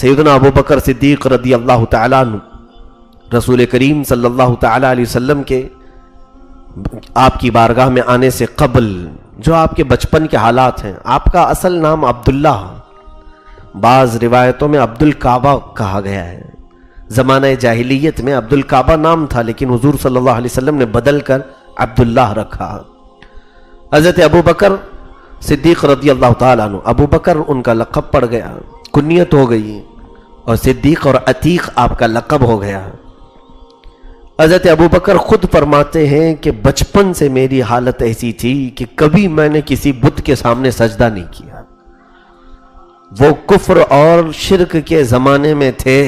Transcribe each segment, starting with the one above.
سیدنا ابو بکر صدیق رضی اللہ تعالیٰ عنہ رسول کریم صلی اللہ تعالیٰ علیہ وسلم کے آپ کی بارگاہ میں آنے سے قبل جو آپ کے بچپن کے حالات ہیں، آپ کا اصل نام عبداللہ، بعض روایتوں میں عبد الکعبہ کہا گیا ہے۔ زمانہ جاہلیت میں عبد الکعبہ نام تھا، لیکن حضور صلی اللہ علیہ وسلم نے بدل کر عبداللہ رکھا۔ حضرت ابو بکر صدیق رضی اللہ تعالیٰ عنہ، ابو بکر ان کا لقب پڑ گیا، کنیت ہو گئی، اور صدیق اور عتیق آپ کا لقب ہو گیا۔ حضرت ابو بکر خود فرماتے ہیں کہ بچپن سے میری حالت ایسی تھی کہ کبھی میں نے کسی بت کے سامنے سجدہ نہیں کیا۔ وہ کفر اور شرک کے زمانے میں تھے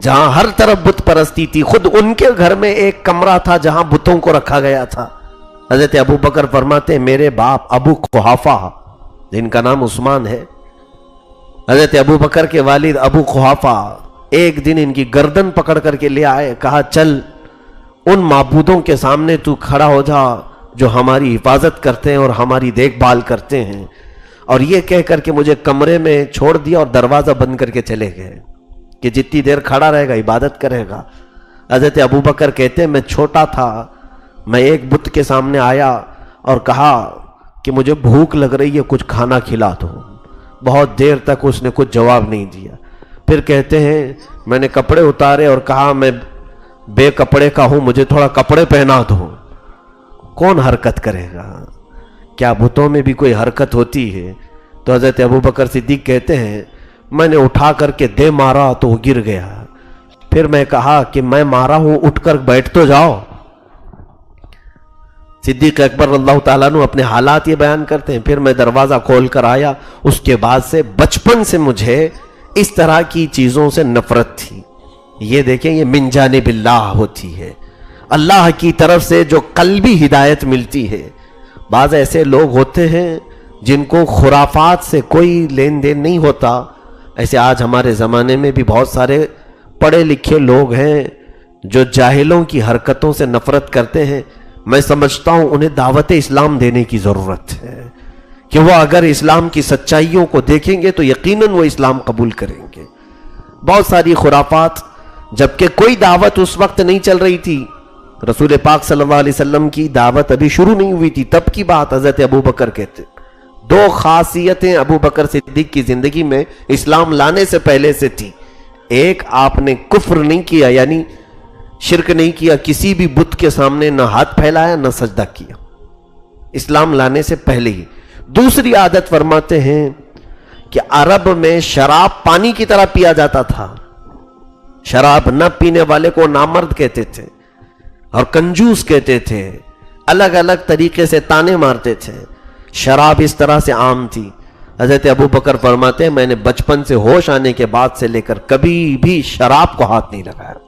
جہاں ہر طرف بت پرستی تھی۔ خود ان کے گھر میں ایک کمرہ تھا جہاں بتوں کو رکھا گیا تھا۔ حضرت ابو بکر فرماتے ہیں میرے باپ ابو قحافہ، جن کا نام عثمان ہے، حضرت ابو بکر کے والد ابو قحافہ ایک دن ان کی گردن پکڑ کر کے لے آئے، کہا چل ان معبودوں کے سامنے تو کھڑا ہو جا جو ہماری حفاظت کرتے ہیں اور ہماری دیکھ بھال کرتے ہیں، اور یہ کہہ کر کے مجھے کمرے میں چھوڑ دیا اور دروازہ بند کر کے چلے گئے کہ جتنی دیر کھڑا رہے گا عبادت کرے گا۔ حضرت ابو بکر کہتے ہیں میں چھوٹا تھا، میں ایک بت کے سامنے آیا اور کہا کہ مجھے بھوک لگ رہی ہے، کچھ کھانا کھلا دو۔ بہت دیر تک اس نے کچھ جواب نہیں دیا۔ پھر کہتے ہیں میں نے کپڑے اتارے اور کہا میں بے کپڑے کا ہوں، مجھے تھوڑا کپڑے پہنا دو۔ کون حرکت کرے گا؟ کیا بتوں میں بھی کوئی حرکت ہوتی ہے؟ تو حضرت ابو بکر صدیق کہتے ہیں میں نے اٹھا کر کے دے مارا تو وہ گر گیا۔ پھر میں کہا کہ میں مارا ہوں، اٹھ کر بیٹھ تو جاؤ۔ صدیق اکبر اللہ تعالیٰ عنہ اپنے حالات یہ بیان کرتے ہیں، پھر میں دروازہ کھول کر آیا۔ اس کے بعد سے بچپن سے مجھے اس طرح کی چیزوں سے نفرت تھی۔ یہ دیکھیں یہ من جانب اللہ ہوتی ہے، اللہ کی طرف سے جو قلبی ہدایت ملتی ہے۔ بعض ایسے لوگ ہوتے ہیں جن کو خرافات سے کوئی لین دین نہیں ہوتا، ایسے آج ہمارے زمانے میں بھی بہت سارے پڑھے لکھے لوگ ہیں جو جاہلوں کی حرکتوں سے نفرت کرتے ہیں۔ میں سمجھتا ہوں انہیں دعوت اسلام دینے کی ضرورت ہے کہ وہ اگر اسلام کی سچائیوں کو دیکھیں گے تو یقیناً وہ اسلام قبول کریں گے۔ بہت ساری خرافات، جبکہ کوئی دعوت اس وقت نہیں چل رہی تھی، رسول پاک صلی اللہ علیہ وسلم کی دعوت ابھی شروع نہیں ہوئی تھی، تب کی بات حضرت ابو بکر کہتے۔ دو خاصیتیں ابو بکر صدیق کی زندگی میں اسلام لانے سے پہلے سے تھی۔ ایک، آپ نے کفر نہیں کیا، یعنی شرک نہیں کیا، کسی بھی بت کے سامنے نہ ہاتھ پھیلایا نہ سجدہ کیا، اسلام لانے سے پہلے ہی۔ دوسری عادت فرماتے ہیں کہ عرب میں شراب پانی کی طرح پیا جاتا تھا، شراب نہ پینے والے کو نامرد کہتے تھے اور کنجوس کہتے تھے، الگ الگ طریقے سے طعنے مارتے تھے۔ شراب اس طرح سے عام تھی۔ حضرت ابو بکر فرماتے ہیں میں نے بچپن سے ہوش آنے کے بعد سے لے کر کبھی بھی شراب کو ہاتھ نہیں لگایا۔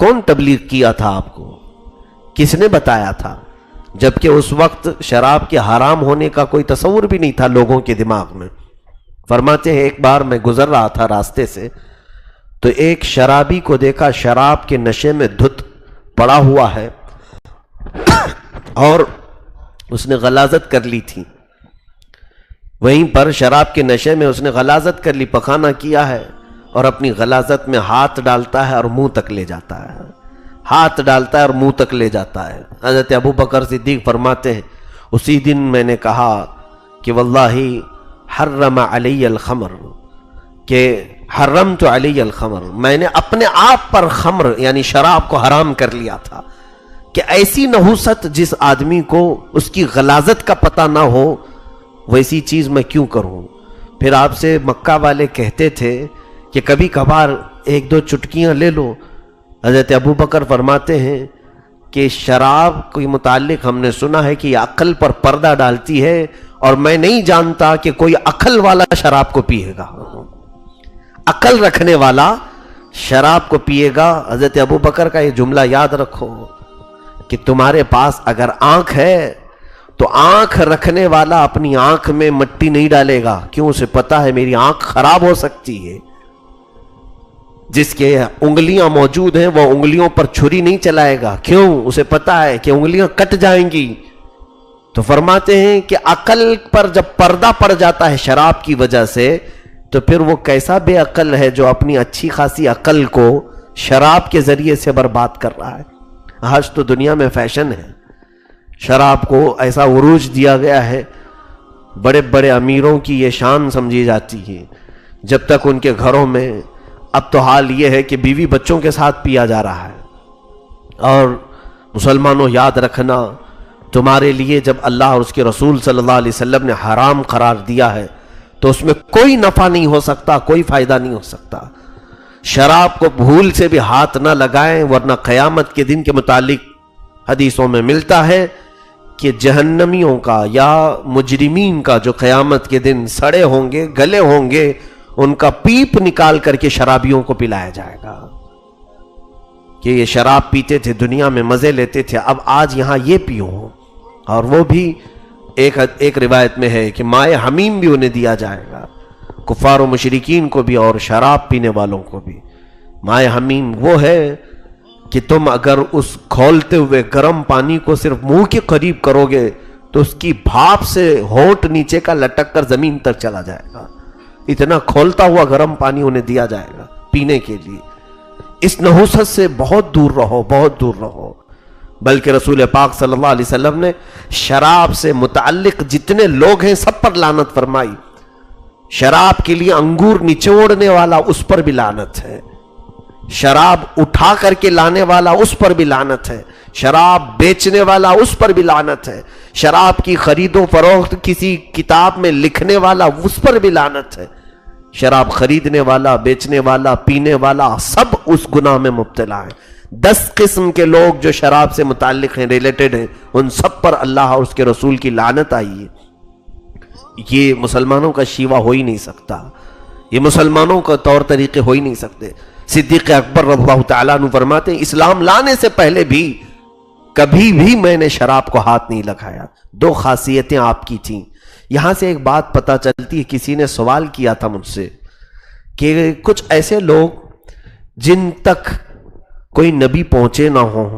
کون تبلیغ کیا تھا آپ کو؟ کس نے بتایا تھا؟ جبکہ اس وقت شراب کے حرام ہونے کا کوئی تصور بھی نہیں تھا لوگوں کے دماغ میں۔ فرماتے ہیں ایک بار میں گزر رہا تھا راستے سے، تو ایک شرابی کو دیکھا شراب کے نشے میں دھت پڑا ہوا ہے اور اس نے غلاظت کر لی تھی۔ وہیں پر شراب کے نشے میں اس نے غلاظت کر لی، پخانہ کیا ہے اور اپنی غلاظت میں ہاتھ ڈالتا ہے اور منہ تک لے جاتا ہے، ہاتھ ڈالتا ہے اور منہ تک لے جاتا ہے۔ حضرت ابو بکر صدیق فرماتے ہیں اسی دن میں نے کہا کہ واللہ حرم علی الخمر، کہ حرمت علی الخمر، میں نے اپنے آپ پر خمر یعنی شراب کو حرام کر لیا تھا، کہ ایسی نحوست جس آدمی کو اس کی غلاظت کا پتہ نہ ہو ویسی چیز میں کیوں کروں۔ پھر آپ سے مکہ والے کہتے تھے کہ کبھی کبھار ایک دو چٹکیاں لے لو۔ حضرت ابو بکر فرماتے ہیں کہ شراب کے متعلق ہم نے سنا ہے کہ یہ عقل پر پردہ ڈالتی ہے، اور میں نہیں جانتا کہ کوئی عقل والا شراب کو پیے گا، عقل رکھنے والا شراب کو پیے گا۔ حضرت ابو بکر کا یہ جملہ یاد رکھو کہ تمہارے پاس اگر آنکھ ہے تو آنکھ رکھنے والا اپنی آنکھ میں مٹی نہیں ڈالے گا، کیوں؟ اسے پتا ہے میری آنکھ خراب ہو سکتی ہے۔ جس کے انگلیاں موجود ہیں وہ انگلیوں پر چھری نہیں چلائے گا، کیوں؟ اسے پتا ہے کہ انگلیاں کٹ جائیں گی۔ تو فرماتے ہیں کہ عقل پر جب پردہ پڑ جاتا ہے شراب کی وجہ سے، تو پھر وہ کیسا بے عقل ہے جو اپنی اچھی خاصی عقل کو شراب کے ذریعے سے برباد کر رہا ہے. آج تو دنیا میں فیشن ہے, شراب کو ایسا عروج دیا گیا ہے, بڑے بڑے امیروں کی یہ شان سمجھی جاتی ہے, جب تک ان کے گھروں میں اب تو حال یہ ہے کہ بیوی بچوں کے ساتھ پیا جا رہا ہے. اور مسلمانوں یاد رکھنا, تمہارے لیے جب اللہ اور اس کے رسول صلی اللہ علیہ وسلم نے حرام قرار دیا ہے تو اس میں کوئی نفع نہیں ہو سکتا, کوئی فائدہ نہیں ہو سکتا. شراب کو بھول سے بھی ہاتھ نہ لگائیں, ورنہ قیامت کے دن کے متعلق حدیثوں میں ملتا ہے کہ جہنمیوں کا یا مجرمین کا جو قیامت کے دن سڑے ہوں گے, گلے ہوں گے, ان کا پیپ نکال کر کے شرابیوں کو پلایا جائے گا کہ یہ شراب پیتے تھے, دنیا میں مزے لیتے تھے, اب آج یہاں یہ پیو. اور وہ بھی ایک روایت میں ہے کہ مائے حمیم بھی انہیں دیا جائے گا, کفار و مشرکین کو بھی اور شراب پینے والوں کو بھی. مائے حمیم وہ ہے کہ تم اگر اس کھولتے ہوئے گرم پانی کو صرف منہ کے قریب کرو گے تو اس کی بھاپ سے ہونٹ نیچے کا لٹک کر زمین تک چلا جائے گا. اتنا کھولتا ہوا گرم پانی انہیں دیا جائے گا پینے کے لیے. اس نحوست سے بہت دور رہو, بہت دور رہو. بلکہ رسول پاک صلی اللہ علیہ وسلم نے شراب سے متعلق جتنے لوگ ہیں سب پر لعنت فرمائی. شراب کے لیے انگور نچوڑنے والا اس پر بھی لعنت ہے, شراب اٹھا کر کے لانے والا اس پر بھی لعنت ہے, شراب بیچنے والا اس پر بھی لعنت ہے, شراب کی خرید و فروخت کسی کتاب میں لکھنے والا اس پر بھی لعنت ہے. شراب خریدنے والا, بیچنے والا, پینے والا سب اس گناہ میں مبتلا ہیں. 10 قسم کے لوگ جو شراب سے متعلق ہیں, ریلیٹڈ ہیں, ان سب پر اللہ اور اس کے رسول کی لعنت آئی ہے. یہ مسلمانوں کا شیوا ہو ہی نہیں سکتا, یہ مسلمانوں کا طور طریقے ہو ہی نہیں سکتے. صدیق اکبر رضی اللہ تعالیٰ عنہ فرماتے ہیں اسلام لانے سے پہلے بھی کبھی بھی میں نے شراب کو ہاتھ نہیں لگایا. 2 خاصیتیں آپ کی تھیں. یہاں سے ایک بات پتہ چلتی ہے, کسی نے سوال کیا تھا مجھ سے کہ کچھ ایسے لوگ جن تک کوئی نبی پہنچے نہ ہو,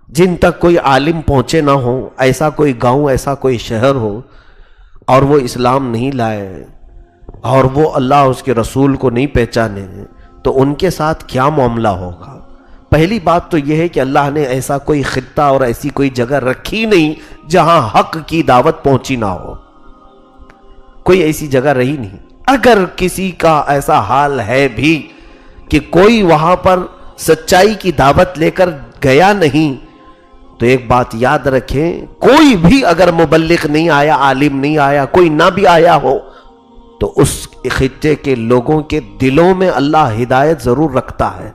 جن تک کوئی عالم پہنچے نہ ہو, ایسا کوئی گاؤں, ایسا کوئی شہر ہو اور وہ اسلام نہیں لائے اور وہ اللہ اور اس کے رسول کو نہیں پہچانے, تو ان کے ساتھ کیا معاملہ ہوگا. پہلی بات تو یہ ہے کہ اللہ نے ایسا کوئی خطہ اور ایسی کوئی جگہ رکھی نہیں جہاں حق کی دعوت پہنچی نہ ہو, کوئی ایسی جگہ رہی نہیں. اگر کسی کا ایسا حال ہے بھی کہ کوئی وہاں پر سچائی کی دعوت لے کر گیا نہیں, تو ایک بات یاد رکھیں, کوئی بھی اگر مبلغ نہیں آیا, عالم نہیں آیا, کوئی نہ بھی آیا ہو, تو اس خطے کے لوگوں کے دلوں میں اللہ ہدایت ضرور رکھتا ہے,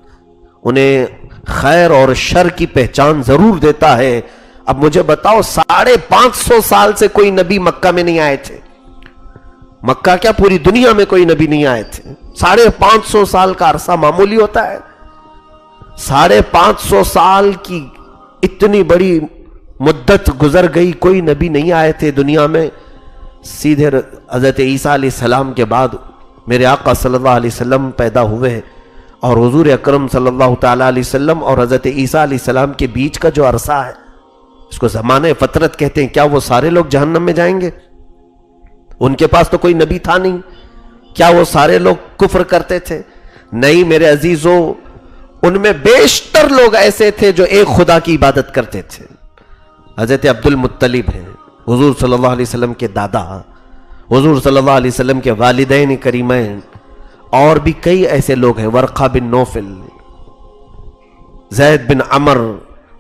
انہیں خیر اور شر کی پہچان ضرور دیتا ہے. اب مجھے بتاؤ, 550 سال سے کوئی نبی مکہ میں نہیں آئے تھے. مکہ کیا پوری دنیا میں کوئی نبی نہیں آئے تھے. 550 سال کا عرصہ معمولی ہوتا ہے. 550 سال کی اتنی بڑی مدت گزر گئی, کوئی نبی نہیں آئے تھے دنیا میں. سیدھے حضرت عیسیٰ علیہ السلام کے بعد میرے آقا صلی اللہ علیہ وسلم پیدا ہوئے, اور حضور اکرم صلی اللہ تعالیٰ علیہ وسلم اور حضرت عیسیٰ علیہ السلام کے بیچ کا جو عرصہ ہے اس کو زمانہ فطرت کہتے ہیں. کیا وہ سارے لوگ جہنم میں جائیں گے؟ ان کے پاس تو کوئی نبی تھا نہیں. کیا وہ سارے لوگ کفر کرتے تھے؟ نہیں میرے عزیزوں, ان میں بیشتر لوگ ایسے تھے جو ایک خدا کی عبادت کرتے تھے. حضرت عبد المطلب ہیں, حضور صلی اللہ علیہ وسلم کے دادا, حضور صلی اللہ علیہ وسلم کے والدین کریمین, اور بھی کئی ایسے لوگ ہیں, ورقہ بن نوفل, زید بن عمر.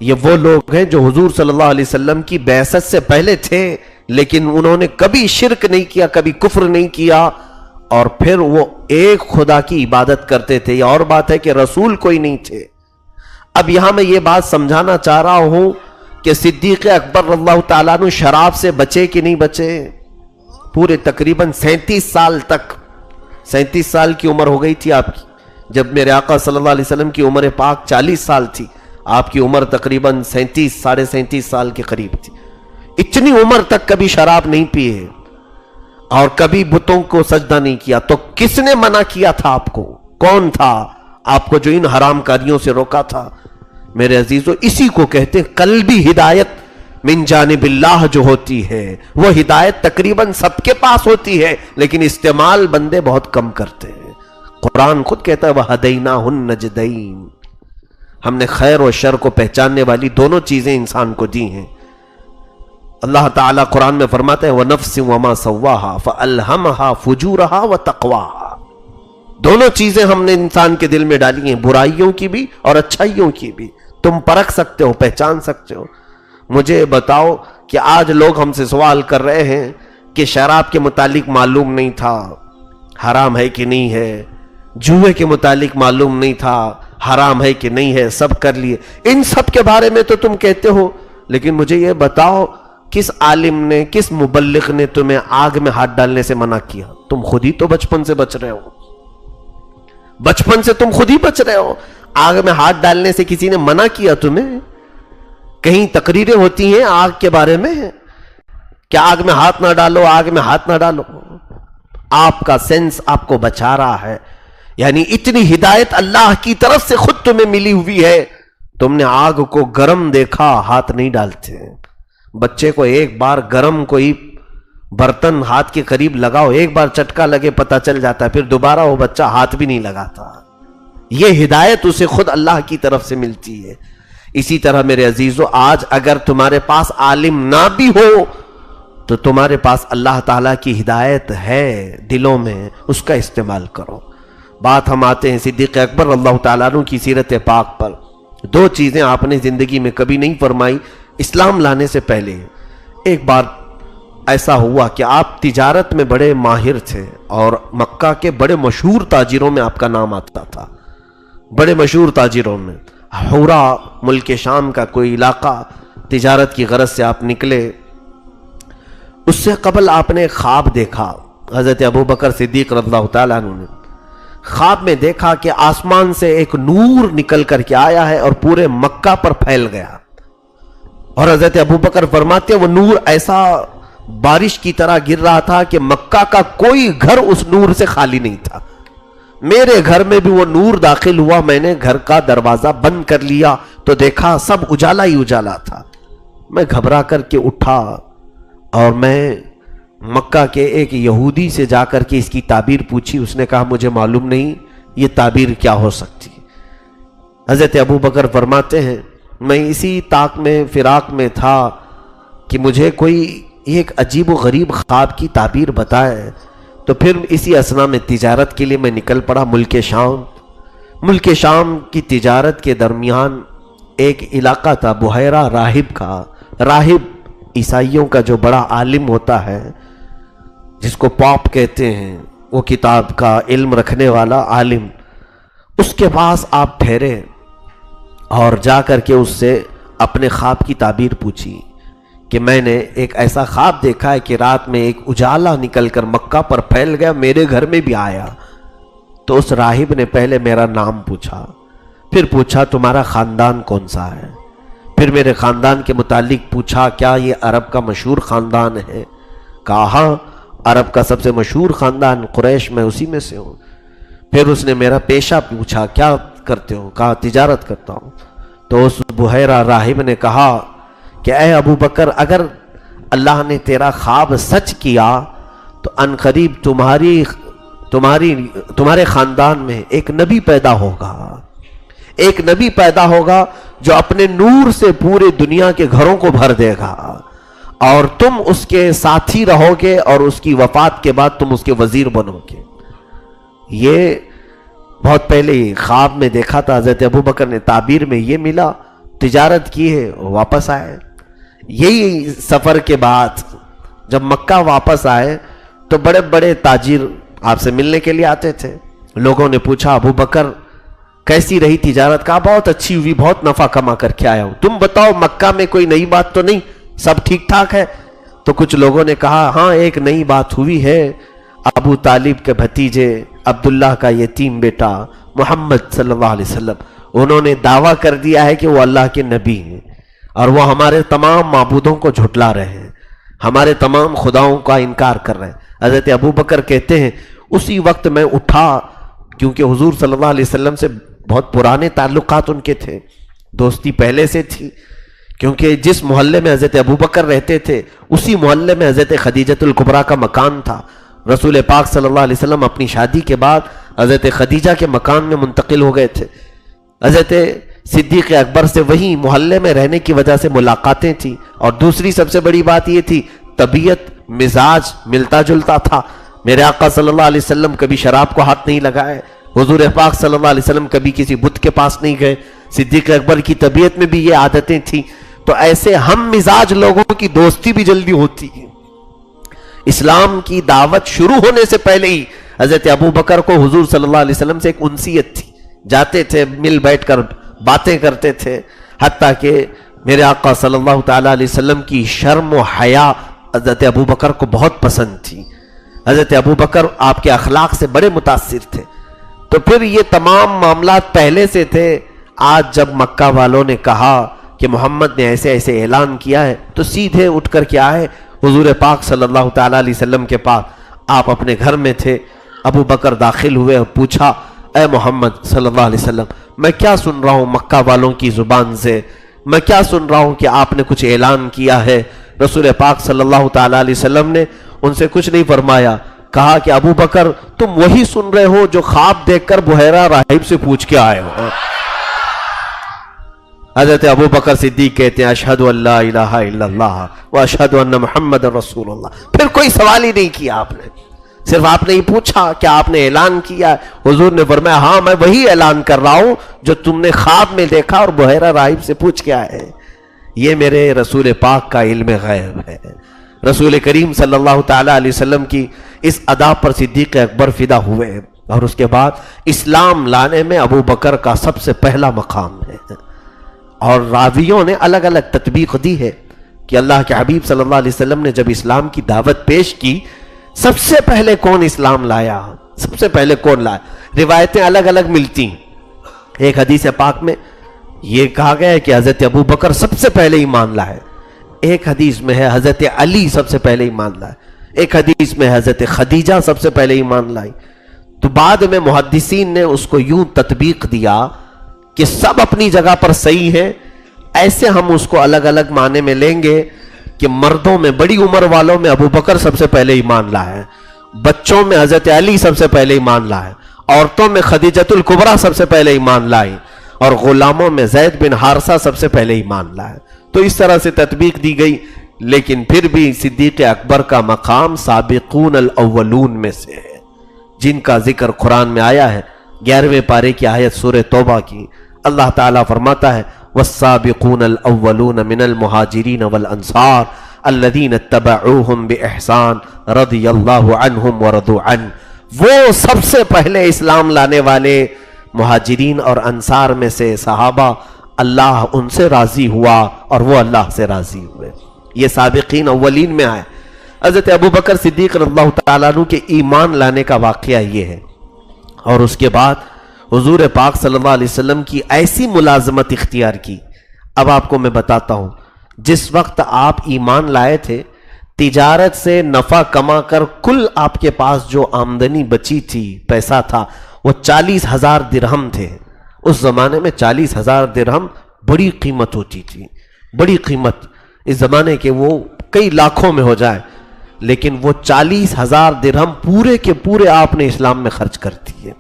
یہ وہ لوگ ہیں جو حضور صلی اللہ علیہ وسلم کی بعثت سے پہلے تھے, لیکن انہوں نے کبھی شرک نہیں کیا, کبھی کفر نہیں کیا, اور پھر وہ ایک خدا کی عبادت کرتے تھے. یہ اور بات ہے کہ رسول کوئی نہیں تھے. اب یہاں میں یہ بات سمجھانا چاہ رہا ہوں کہ صدیق اکبر رضی اللہ تعالیٰ عنہ شراب سے بچے کہ نہیں بچے. پورے تقریباً 37 سال تک, 37 سال کی عمر ہو گئی تھی آپ کی. جب میرے آقا صلی اللہ علیہ وسلم کی عمر پاک 40 سال تھی, آپ کی عمر تقریباً 37 ساڑھے 37 سال کے قریب تھی. اتنی عمر تک کبھی شراب نہیں پیے اور کبھی بتوں کو سجدہ نہیں کیا. تو کس نے منع کیا تھا آپ کو؟ کون تھا آپ کو جو ان حرام کاریوں سے روکا تھا؟ میرے عزیزو, اسی کو کہتے ہیں قلبی ہدایت. من جانب اللہ جو ہوتی ہے وہ ہدایت تقریباً سب کے پاس ہوتی ہے، لیکن استعمال بندے بہت کم کرتے ہیں۔ قرآن خود کہتا ہے وَهَدَيْنَاهُ النَّجْدَيْنِ، ہم نے خیر و شر کو پہچاننے والی دونوں چیزیں انسان کو دی ہیں۔ اللہ تعالیٰ قرآن میں فرماتے ہیں وَنَفْسٍ وَمَا سَوَّاهَا فَأَلْهَمَهَا فُجُورَهَا وَتَقْوَاهَا، دونوں چیزیں ہم نے انسان کے دل میں ڈالی ہیں، برائیوں کی بھی اور اچھائیوں کی بھی۔ تم پرکھ سکتے ہو، پہچان سکتے ہو۔ مجھے بتاؤ کہ آج لوگ ہم سے سوال کر رہے ہیں کہ شراب کے متعلق معلوم نہیں تھا حرام ہے کہ نہیں ہے، جوئے کے متعلق معلوم نہیں تھا حرام ہے کہ نہیں ہے، سب کر لیے، ان سب کے بارے میں تو تم کہتے ہو، لیکن مجھے یہ بتاؤ کس عالم نے، کس مبلغ نے تمہیں آگ میں ہاتھ ڈالنے سے منع کیا؟ تم خود ہی تو بچپن سے بچ رہے ہو، بچپن سے تم خود ہی بچ رہے ہو۔ آگ میں ہاتھ ڈالنے سے کسی نے منع کیا تمہیں؟ کہیں تقریریں ہوتی ہیں آگ کے بارے میں کہ آگ میں ہاتھ نہ ڈالو، آگ میں ہاتھ نہ ڈالو۔ آپ کا سینس آپ کو بچا رہا ہے، یعنی اتنی ہدایت اللہ کی طرف سے خود تمہیں ملی ہوئی ہے، تم نے آگ کو گرم دیکھا ہاتھ نہیں ڈالتے۔ بچے کو ایک بار گرم کوئی برتن ہاتھ کے قریب لگاؤ، ایک بار چٹکا لگے پتہ چل جاتا ہے، پھر دوبارہ وہ بچہ ہاتھ بھی نہیں لگاتا۔ یہ ہدایت اسے خود اللہ کی طرف سے ملتی ہے۔ اسی طرح میرے عزیزو، آج اگر تمہارے پاس عالم نہ بھی ہو تو تمہارے پاس اللہ تعالیٰ کی ہدایت ہے دلوں میں، اس کا استعمال کرو۔ بات ہم آتے ہیں صدیق اکبر اللہ تعالیٰ عنہ کی سیرت پاک پر۔ دو چیزیں آپ نے زندگی میں کبھی نہیں فرمائی اسلام لانے سے پہلے۔ ایک بار ایسا ہوا کہ آپ تجارت میں بڑے ماہر تھے اور مکہ کے بڑے مشہور تاجروں میں آپ کا نام آتا تھا، بڑے مشہور تاجروں میں۔ حورا ملک شام کا کوئی علاقہ، تجارت کی غرض سے آپ نکلے۔ اس سے قبل آپ نے خواب دیکھا، حضرت ابوبکر صدیق رضی اللہ تعالیٰ عنہ نے خواب میں دیکھا کہ آسمان سے ایک نور نکل کر کے آیا ہے اور پورے مکہ پر پھیل گیا، اور حضرت ابوبکر فرماتے ہیں وہ نور ایسا بارش کی طرح گر رہا تھا کہ مکہ کا کوئی گھر اس نور سے خالی نہیں تھا۔ میرے گھر میں بھی وہ نور داخل ہوا، میں نے گھر کا دروازہ بند کر لیا تو دیکھا سب اجالا ہی اجالا تھا۔ میں گھبرا کر کے اٹھا اور میں مکہ کے ایک یہودی سے جا کر کے اس کی تعبیر پوچھی۔ اس نے کہا مجھے معلوم نہیں یہ تعبیر کیا ہو سکتی۔ حضرت ابوبکر فرماتے ہیں میں اسی طاق میں فراق میں تھا کہ مجھے کوئی ایک عجیب و غریب خواب کی تعبیر بتائے، تو پھر اسی اثنا میں تجارت کے لیے میں نکل پڑا ملک شام۔ ملک شام کی تجارت کے درمیان ایک علاقہ تھا بحیرہ راہب کا۔ راہب عیسائیوں کا جو بڑا عالم ہوتا ہے، جس کو پاپ کہتے ہیں، وہ کتاب کا علم رکھنے والا عالم، اس کے پاس آپ ٹھہرے اور جا کر کے اس سے اپنے خواب کی تعبیر پوچھی کہ میں نے ایک ایسا خواب دیکھا ہے کہ رات میں ایک اجالا نکل کر مکہ پر پھیل گیا، میرے گھر میں بھی آیا۔ تو اس راہب نے پہلے میرا نام پوچھا، پھر پوچھا تمہارا خاندان کون سا ہے، پھر میرے خاندان کے متعلق پوچھا کیا یہ عرب کا مشہور خاندان ہے؟ کہا ہاں عرب کا سب سے مشہور خاندان قریش، میں اسی میں سے ہوں۔ پھر اس نے میرا پیشہ پوچھا کیا کرتے ہو؟ کہا تجارت کرتا ہوں۔ تو اس بحیرہ راہب نے کہا کہ اے ابو بکر اگر اللہ نے تیرا خواب سچ کیا تو ان قریب تمہارے خاندان میں ایک نبی پیدا ہوگا، ایک نبی پیدا ہوگا جو اپنے نور سے پورے دنیا کے گھروں کو بھر دے گا، اور تم اس کے ساتھی رہو گے اور اس کی وفات کے بعد تم اس کے وزیر بنو گے۔ یہ بہت پہلے خواب میں دیکھا تھا حضرت ابوبکر نے، تعبیر میں یہ ملا، تجارت کی ہے، واپس آئے۔ یہی سفر کے بعد جب مکہ واپس آئے تو بڑے بڑے تاجر آپ سے ملنے کے لیے آتے تھے۔ لوگوں نے پوچھا ابو بکر کیسی رہی تجارت؟ کہا بہت اچھی ہوئی، بہت نفع کما کر کے آیا ہوں۔ تم بتاؤ مکہ میں کوئی نئی بات تو نہیں، سب ٹھیک ٹھاک ہے؟ تو کچھ لوگوں نے کہا ہاں ایک نئی بات ہوئی ہے، ابو طالب کے بھتیجے عبداللہ کا یتیم بیٹا محمد صلی اللہ علیہ وسلم، انہوں نے دعویٰ کر دیا ہے کہ وہ اللہ کے نبی ہیں اور وہ ہمارے تمام معبودوں کو جھٹلا رہے ہیں، ہمارے تمام خداؤں کا انکار کر رہے ہیں۔ حضرت ابو بکر کہتے ہیں اسی وقت میں اٹھا، کیونکہ حضور صلی اللہ علیہ وسلم سے بہت پرانے تعلقات ان کے تھے، دوستی پہلے سے تھی، کیونکہ جس محلے میں حضرت ابوبکر رہتے تھے اسی محلے میں حضرت خدیجۃ الکبریٰ کا مکان تھا. رسول پاک صلی اللہ علیہ وسلم اپنی شادی کے بعد حضرت خدیجہ کے مکان میں منتقل ہو گئے تھے. حضرت صدیق اکبر سے وہی محلے میں رہنے کی وجہ سے ملاقاتیں تھیں. اور دوسری سب سے بڑی بات یہ تھی طبیعت مزاج ملتا جلتا تھا. میرے آقا صلی اللہ علیہ وسلم کبھی شراب کو ہاتھ نہیں لگائے. حضور پاک صلی اللہ علیہ وسلم کبھی کسی بت کے پاس نہیں گئے. صدیق اکبر کی طبیعت میں بھی یہ عادتیں تھیں. تو ایسے ہم مزاج لوگوں کی دوستی بھی جلدی ہوتی ہے. اسلام کی دعوت شروع ہونے سے پہلے ہی حضرت ابوبکر کو حضور صلی اللہ علیہ وسلم سے ایک انسیت تھی. جاتے تھے مل بیٹھ کر باتیں کرتے تھے. حتیٰ کہ میرے آقا صلی اللہ تعالیٰ علیہ وسلم کی شرم و حیا حضرت ابوبکر کو بہت پسند تھی. حضرت ابوبکر آپ کے اخلاق سے بڑے متاثر تھے. تو پھر یہ تمام معاملات پہلے سے تھے. آج جب مکہ والوں نے کہا کہ محمد نے ایسے ایسے اعلان کیا ہے تو سیدھے اٹھ کر کے آئے حضور پاک صلی اللہ تعالیٰ علیہ وسلم کے پاس. آپ اپنے گھر میں تھے. ابو بکر داخل ہوئے اور پوچھا اے محمد صلی اللہ علیہ وسلم میں کیا سن رہا ہوں مکہ والوں کی زبان سے, میں کیا سن رہا ہوں کہ آپ نے کچھ اعلان کیا ہے. رسول پاک صلی اللہ تعالیٰ علیہ وسلم نے ان سے کچھ نہیں فرمایا. کہا کہ ابو بکر تم وہی سن رہے ہو جو خواب دیکھ کر بحیرہ راہب سے پوچھ کے آئے ہو. حضرت ابو بکر صدیق کہتے ہیں اشہد ان لا الہ الا اللہ واشہد ان محمد رسول اللہ. پھر کوئی سوال ہی نہیں کیا آپ نے, صرف آپ نے ہی پوچھا کہ آپ نے اعلان کیا. حضور نے فرمایا ہاں میں وہی اعلان کر رہا ہوں جو تم نے خواب میں دیکھا اور بحیرہ راہب سے پوچھ کے آئے. یہ میرے رسول پاک کا علم غیب ہے. رسول کریم صلی اللہ تعالیٰ علیہ وسلم کی اس ادا پر صدیق اکبر فدا ہوئے. اور اس کے بعد اسلام لانے میں ابو بکر کا سب سے پہلا مقام ہے. اور راویوں نے الگ الگ تطبیق دی ہے کہ اللہ کے حبیب صلی اللہ علیہ وسلم نے جب اسلام کی دعوت پیش کی سب سے پہلے کون اسلام لایا, سب سے پہلے کون لایا. روایتیں الگ الگ ملتی ہیں. ایک حدیث پاک میں یہ کہا گیا ہے کہ حضرت ابو بکر سب سے پہلے ایمان لائے. ایک حدیث میں ہے حضرت علی سب سے پہلے ایمان لائے. ایک حدیث میں حضرت خدیجہ سب سے پہلے ایمان لائی. تو بعد میں محدثین نے اس کو یوں تطبیق دیا کہ سب اپنی جگہ پر صحیح ہے. ایسے ہم اس کو الگ الگ معنی میں لیں گے کہ مردوں میں بڑی عمر والوں میں ابو بکر سب سے پہلے ایمان لائے, بچوں میں حضرت علی سب سے پہلے ایمان لائے, عورتوں میں خدیجۃ الکبریٰ سب سے پہلے ایمان لائی, اور غلاموں میں زید بن حارثہ سب سے پہلے ایمان لائے. تو اس طرح سے تطبیق دی گئی. لیکن پھر بھی صدیق اکبر کا مقام سابقون الاولون میں سے ہے, جن کا ذکر قرآن میں آیا ہے 11ویں پارے کی آیت سورہ توبہ کی. اللہ تعالیٰ فرماتا ہے والسابقون الاولون من المہاجرین والانصار الذین اتبعوہم باحسان رضی اللہ عنہم ورضوا عنہ. وہ سب سے پہلے اسلام لانے والے مہاجرین اور انصار میں سے صحابہ, اللہ ان سے راضی ہوا اور وہ اللہ سے راضی ہوئے. یہ سابقین اولین میں آئے. حضرت ابو بکر صدیق رضی اللہ تعالیٰ عنہ کے ایمان لانے کا واقعہ یہ ہے. اور اس کے بعد حضور پاک صلی اللہ علیہ وسلم کی ایسی ملازمت اختیار کی. اب آپ کو میں بتاتا ہوں, جس وقت آپ ایمان لائے تھے تجارت سے نفع کما کر کل آپ کے پاس جو آمدنی بچی تھی, پیسہ تھا, وہ 40,000 درہم تھے. اس زمانے میں 40,000 درہم بڑی قیمت ہوتی تھی, بڑی قیمت. اس زمانے کے وہ کئی لاکھوں میں ہو جائے, لیکن وہ 40,000 درہم پورے کے پورے آپ نے اسلام میں خرچ کر دیے.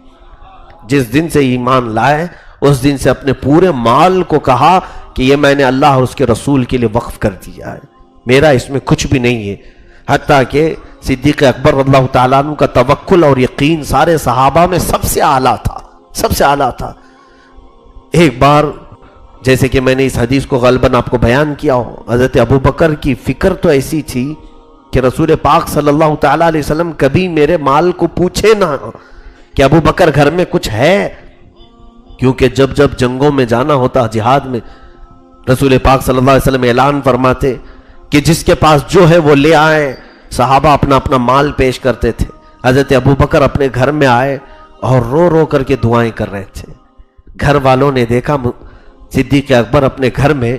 جس دن سے ایمان لائے اس دن سے اپنے پورے مال کو کہا کہ یہ میں نے اللہ اور اس کے رسول کے لیے وقف کر دیا ہے, میرا اس میں کچھ بھی نہیں ہے. حتیٰ کہ صدیق اکبر رضی اللہ تعالیٰ عنہ کا توکل اور یقین سارے صحابہ میں سب سے اعلیٰ تھا, سب سے اعلیٰ تھا. ایک بار جیسے کہ میں نے اس حدیث کو غالباً آپ کو بیان کیا ہو, حضرت ابو بکر کی فکر تو ایسی تھی کہ رسول پاک صلی اللہ تعالیٰ علیہ وسلم کبھی میرے مال کو پوچھے نہ کہ ابو بکر گھر میں کچھ ہے. کیونکہ جب جب جنگوں میں جانا ہوتا, جہاد میں, رسول پاک صلی اللہ علیہ وسلم اعلان فرماتے کہ جس کے پاس جو ہے وہ لے آئے. صحابہ اپنا اپنا مال پیش کرتے تھے. حضرت ابو بکر اپنے گھر میں آئے اور رو رو کر کے دعائیں کر رہے تھے. گھر والوں نے دیکھا صدیق اکبر اپنے گھر میں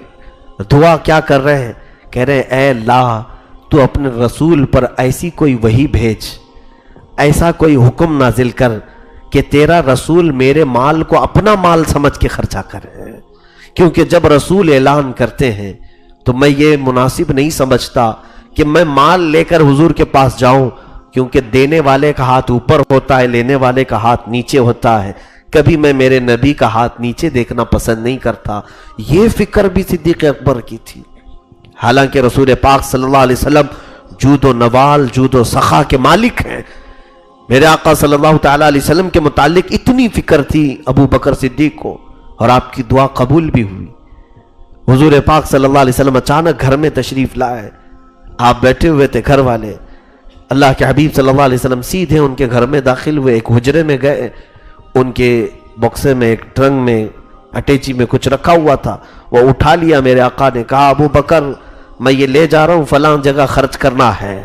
دعا کیا کر رہے ہیں, کہہ رہے ہیں اے اللہ تو اپنے رسول پر ایسی کوئی وحی بھیج, ایسا کوئی حکم نازل کر کہ تیرا رسول میرے مال کو اپنا مال سمجھ کے خرچہ کرے. کیونکہ جب رسول اعلان کرتے ہیں تو میں یہ مناسب نہیں سمجھتا کہ میں مال لے کر حضور کے پاس جاؤں، کیونکہ دینے والے کا ہاتھ اوپر ہوتا ہے، لینے والے کا ہاتھ نیچے ہوتا ہے، کبھی میں میرے نبی کا ہاتھ نیچے دیکھنا پسند نہیں کرتا۔ یہ فکر بھی صدیق اکبر کی تھی، حالانکہ رسول پاک صلی اللہ علیہ وسلم جود و نوال، جود و سخا کے مالک ہیں۔ میرے آقا صلی اللہ تعالیٰ علیہ وسلم کے متعلق اتنی فکر تھی ابو بکر صدیق کو، اور آپ کی دعا قبول بھی ہوئی۔ حضور پاک صلی اللہ علیہ وسلم اچانک گھر میں تشریف لائے، آپ بیٹھے ہوئے تھے، گھر والے، اللہ کے حبیب صلی اللہ علیہ وسلم سیدھے ان کے گھر میں داخل ہوئے، ایک حجرے میں گئے، ان کے بکسے میں، ایک ٹرنک میں، اٹیچی میں کچھ رکھا ہوا تھا، وہ اٹھا لیا۔ میرے آقا نے کہا ابو بکر میں یہ لے جا رہا ہوں، فلاں جگہ خرچ کرنا ہے،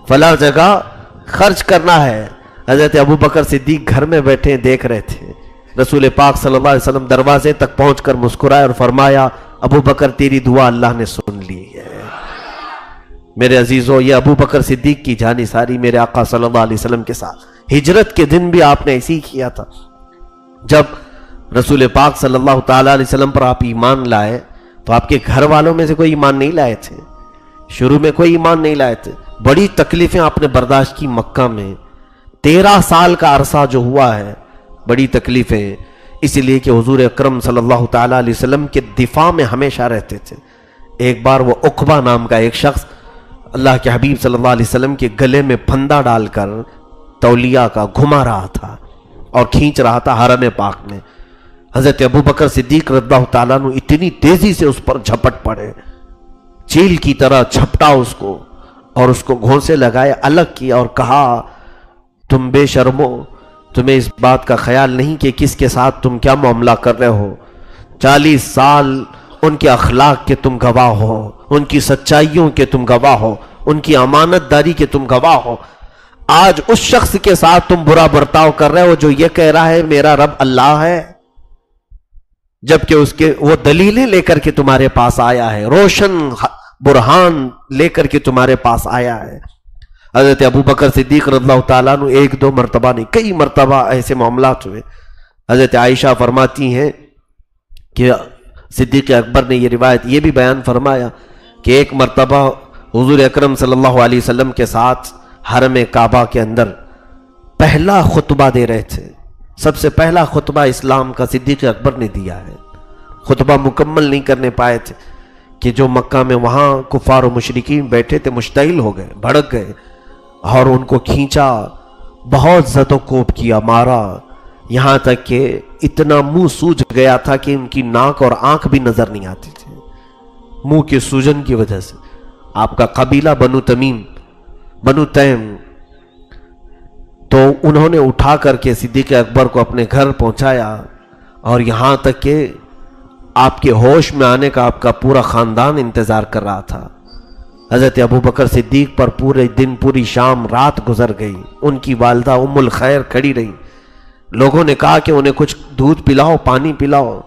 فلاں جگہ خرچ کرنا ہے۔ حضرت ابو بکر صدیق گھر میں بیٹھے دیکھ رہے تھے، رسول پاک صلی اللہ علیہ وسلم دروازے تک پہنچ کر مسکرائے اور فرمایا ابو بکر تیری دعا اللہ نے سن لی ہے۔ میرے عزیزو، یہ ابو بکر صدیق کی جانثاری میرے آقا صلی اللہ علیہ وسلم کے ساتھ ہجرت کے دن بھی آپ نے ایسے ہی کیا تھا۔ جب رسول پاک صلی اللہ تعالیٰ علیہ وسلم پر آپ ایمان لائے تو آپ کے گھر والوں میں سے کوئی ایمان نہیں لائے تھے، شروع میں کوئی ایمان نہیں لائے تھے۔ بڑی تکلیفیں آپ نے برداشت کی مکہ میں، 13 سال کا عرصہ جو ہوا ہے، بڑی تکلیفیں، اس لیے کہ حضور اکرم صلی اللہ تعالیٰ علیہ وسلم کے دفاع میں ہمیشہ رہتے تھے۔ ایک بار وہ عقبہ نام کا ایک شخص اللہ کے حبیب صلی اللہ علیہ وسلم کے گلے میں پھندا ڈال کر تولیہ کا گھما رہا تھا اور کھینچ رہا تھا حرم پاک میں۔ حضرت ابو بکر صدیق رضی اللہ تعالیٰ عنہ اتنی تیزی سے اس پر جھپٹ پڑے، چیل کی طرح جھپٹا اس کو اور اس کو گھونسے لگائے، الگ کیا اور کہا تم بے شرمو، تمہیں اس بات کا خیال نہیں کہ کس کے ساتھ تم کیا معاملہ کر رہے ہو؟ 40 سال ان کے اخلاق کے تم گواہ ہو، ان کی سچائیوں کے تم گواہ ہو، ان کی امانت داری کے تم گواہ ہو۔ آج اس شخص کے ساتھ تم برا برتاؤ کر رہے ہو جو یہ کہہ رہا ہے میرا رب اللہ ہے، جبکہ اس کے وہ دلیلیں لے کر کے تمہارے پاس آیا ہے، روشن برہان لے کر کے تمہارے پاس آیا ہے۔ حضرت ابو بکر صدیق رضی اللہ تعالیٰ عنہ ایک دو مرتبہ نہیں، کئی مرتبہ ایسے معاملات ہوئے۔ حضرت عائشہ فرماتی ہیں کہ صدیق اکبر نے یہ روایت یہ بھی بیان فرمایا کہ ایک مرتبہ حضور اکرم صلی اللہ علیہ وسلم کے ساتھ حرم کعبہ کے اندر پہلا خطبہ دے رہے تھے، سب سے پہلا خطبہ اسلام کا صدیق اکبر نے دیا ہے۔ خطبہ مکمل نہیں کرنے پائے تھے کہ جو مکہ میں وہاں کفار و مشرکین بیٹھے تھے مشتعل ہو گئے، بھڑک گئے اور ان کو کھینچا، بہت زد و کوب کیا، مارا، یہاں تک کہ اتنا منہ سوج گیا تھا کہ ان کی ناک اور آنکھ بھی نظر نہیں آتی تھی منہ کے سوجن کی وجہ سے۔ آپ کا قبیلہ بنو تمیم، بنو تیم، تو انہوں نے اٹھا کر کے صدیق اکبر کو اپنے گھر پہنچایا، اور یہاں تک کہ آپ کے ہوش میں آنے کا آپ کا پورا خاندان انتظار کر رہا تھا۔ حضرت ابو بکر صدیق پر پورے دن، پوری شام، رات گزر گئی۔ ان کی والدہ ام الخیر کھڑی رہی، لوگوں نے کہا کہ انہیں کچھ دودھ پلاؤ، پانی پلاؤ۔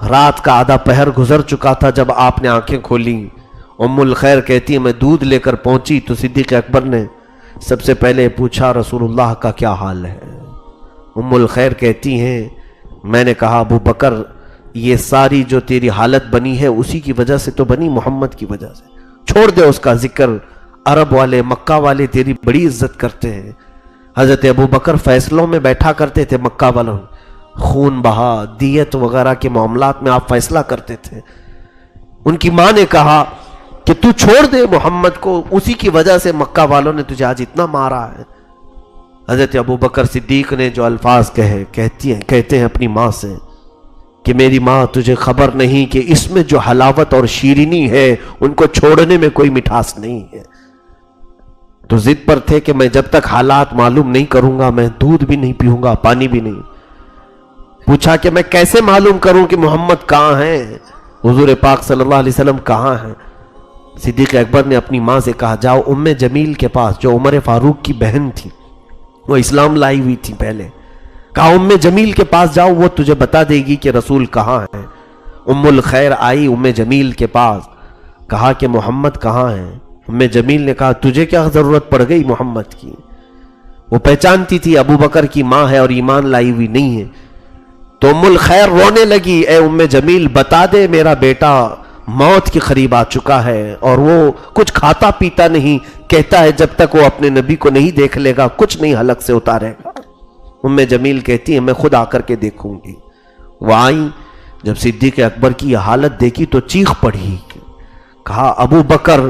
رات کا آدھا پہر گزر چکا تھا جب آپ نے آنکھیں کھولی۔ ام الخیر کہتی ہے میں دودھ لے کر پہنچی تو صدیق اکبر نے سب سے پہلے پوچھا رسول اللہ کا کیا حال ہے؟ ام الخیر کہتی ہیں میں نے کہا ابو بکر یہ ساری جو تیری حالت بنی ہے اسی کی وجہ سے تو بنی، محمد کی وجہ سے، چھوڑ دے اس کا ذکر، عرب والے، مکہ والے تیری بڑی عزت کرتے ہیں۔ حضرت ابو بکر فیصلوں میں بیٹھا کرتے تھے، مکہ والوں خون بہا، دیت وغیرہ کے معاملات میں آپ فیصلہ کرتے تھے۔ ان کی ماں نے کہا کہ تو چھوڑ دے محمد کو، اسی کی وجہ سے مکہ والوں نے تجھے آج اتنا مارا ہے۔ حضرت ابو بکر صدیق نے جو الفاظ کہتے ہیں اپنی ماں سے کہ میری ماں تجھے خبر نہیں کہ اس میں جو حلاوت اور شیرینی ہے ان کو چھوڑنے میں کوئی مٹھاس نہیں ہے۔ تو ضد پر تھے کہ میں جب تک حالات معلوم نہیں کروں گا میں دودھ بھی نہیں پیوں گا، پانی بھی نہیں۔ پوچھا کہ میں کیسے معلوم کروں کہ محمد کہاں ہیں، حضور پاک صلی اللہ علیہ وسلم کہاں ہیں؟ صدیق اکبر نے اپنی ماں سے کہا جاؤ ام جمیل کے پاس، جو عمر فاروق کی بہن تھی، وہ اسلام لائی ہوئی تھی پہلے، کہا ام جمیل کے پاس جاؤ، وہ تجھے بتا دے گی کہ رسول کہاں ہے۔ ام الخیر آئی ام جمیل کے پاس، کہا کہ محمد کہاں ہے؟ ام جمیل نے کہا تجھے کیا ضرورت پڑ گئی محمد کی؟ وہ پہچانتی تھی ابو بکر کی ماں ہے اور ایمان لائی ہوئی نہیں ہے۔ تو ام الخیر رونے لگی، اے ام جمیل بتا دے میرا بیٹا موت کے قریب آ چکا ہے اور وہ کچھ کھاتا پیتا نہیں، کہتا ہے جب تک وہ اپنے نبی کو نہیں دیکھ لے گا کچھ نہیں حلق سے اتارے گا۔ جمیل کہتی ہے میں خود آ کر کے دیکھوں گی۔ وہ آئیں، جب صدیق اکبر کی یہ حالت دیکھی تو چیخ پڑی، کہا ابو بکر،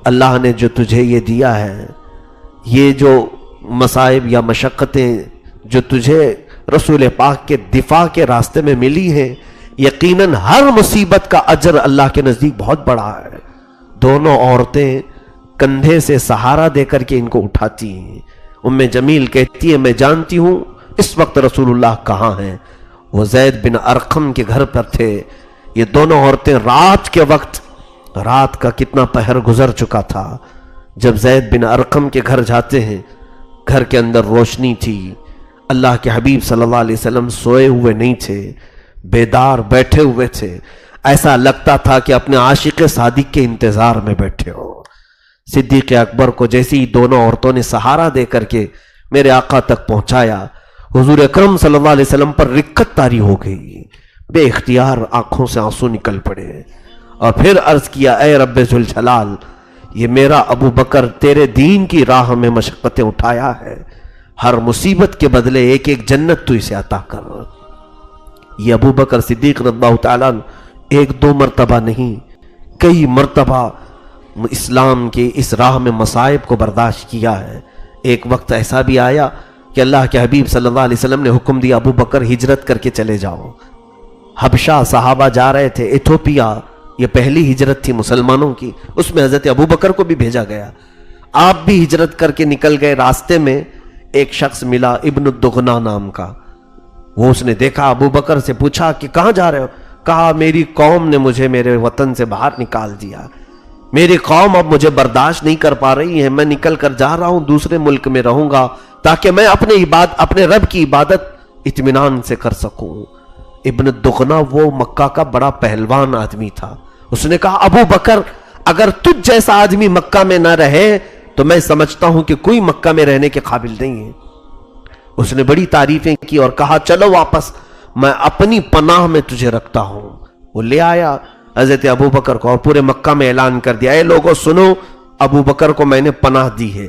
اللہ نے جو تجھے یہ دیا ہے، یہ جو مصائب یا مشقتیں جو تجھے رسول پاک کے دفاع کے راستے میں ملی ہیں، یقیناً ہر مصیبت کا اجر اللہ کے نزدیک بہت بڑا ہے۔ دونوں عورتیں کندھے سے سہارا دے کر کے ان کو اٹھاتی ہیں۔ جمیل کہتی ہے میں جانتی ہوں اس وقت رسول اللہ کہاں ہیں۔ وہ زید بن ارقم کے گھر پر تھے۔ یہ دونوں عورتیں رات کے وقت، رات کا کتنا پہر گزر چکا تھا، جب زید بن ارقم کے گھر جاتے ہیں، گھر کے اندر روشنی تھی، اللہ کے حبیب صلی اللہ علیہ وسلم سوئے ہوئے نہیں تھے، بیدار بیٹھے ہوئے تھے، ایسا لگتا تھا کہ اپنے عاشق صادق کے انتظار میں بیٹھے ہو۔ صدیق اکبر کو جیسے ہی دونوں عورتوں نے سہارا دے کر کے میرے آقا تک پہنچایا، حضور اکرم صلی اللہ علیہ وسلم پر رکت طاری ہو گئی، بے اختیار آنکھوں سے آنسو نکل پڑے، اور پھر عرض کیا اے رب ذوالجلال، یہ میرا ابو بکر تیرے دین کی راہ میں مشقتیں اٹھایا ہے، ہر مصیبت کے بدلے ایک ایک جنت تو اسے عطا کر۔ یہ ابو بکر صدیق رضی اللہ تعالیٰ ایک دو مرتبہ نہیں، کئی مرتبہ اسلام کی اس راہ میں مصائب کو برداشت کیا ہے۔ ایک وقت ایسا بھی آیا کہ اللہ کے حبیب صلی اللہ علیہ وسلم نے حکم دیا ابو بکر ہجرت کر کے چلے جاؤ۔ حبشہ صحابہ جا رہے تھے، ایتھوپیا، یہ پہلی ہجرت تھی مسلمانوں کی، اس میں حضرت ابو بکر کو بھی بھیجا گیا۔ آپ بھی ہجرت کر کے نکل گئے۔ راستے میں ایک شخص ملا ابن الدغنا نام کا، وہ اس نے دیکھا ابو بکر سے پوچھا کہ کہاں جا رہے ہو؟ کہا میری قوم نے مجھے میرے وطن سے باہر نکال دیا، میری قوم اب مجھے برداشت نہیں کر پا رہی ہے، میں نکل کر جا رہا ہوں، دوسرے ملک میں رہوں گا تاکہ میں اپنے رب کی عبادت اطمینان سے کر سکوں۔ ابن الدغنا وہ مکہ کا بڑا پہلوان آدمی تھا۔ اس نے کہا ابو بکر، اگر تجھ جیسا آدمی مکہ میں نہ رہے تو میں سمجھتا ہوں کہ کوئی مکہ میں رہنے کے قابل نہیں ہے۔ اس نے بڑی تعریفیں کی اور کہا چلو واپس، میں اپنی پناہ میں تجھے رکھتا ہوں۔ وہ لے آیا حضرت ابو بکر کو اور پورے مکہ میں اعلان کر دیا اے لوگوں سنو، ابو بکر کو میں نے پناہ دی ہے۔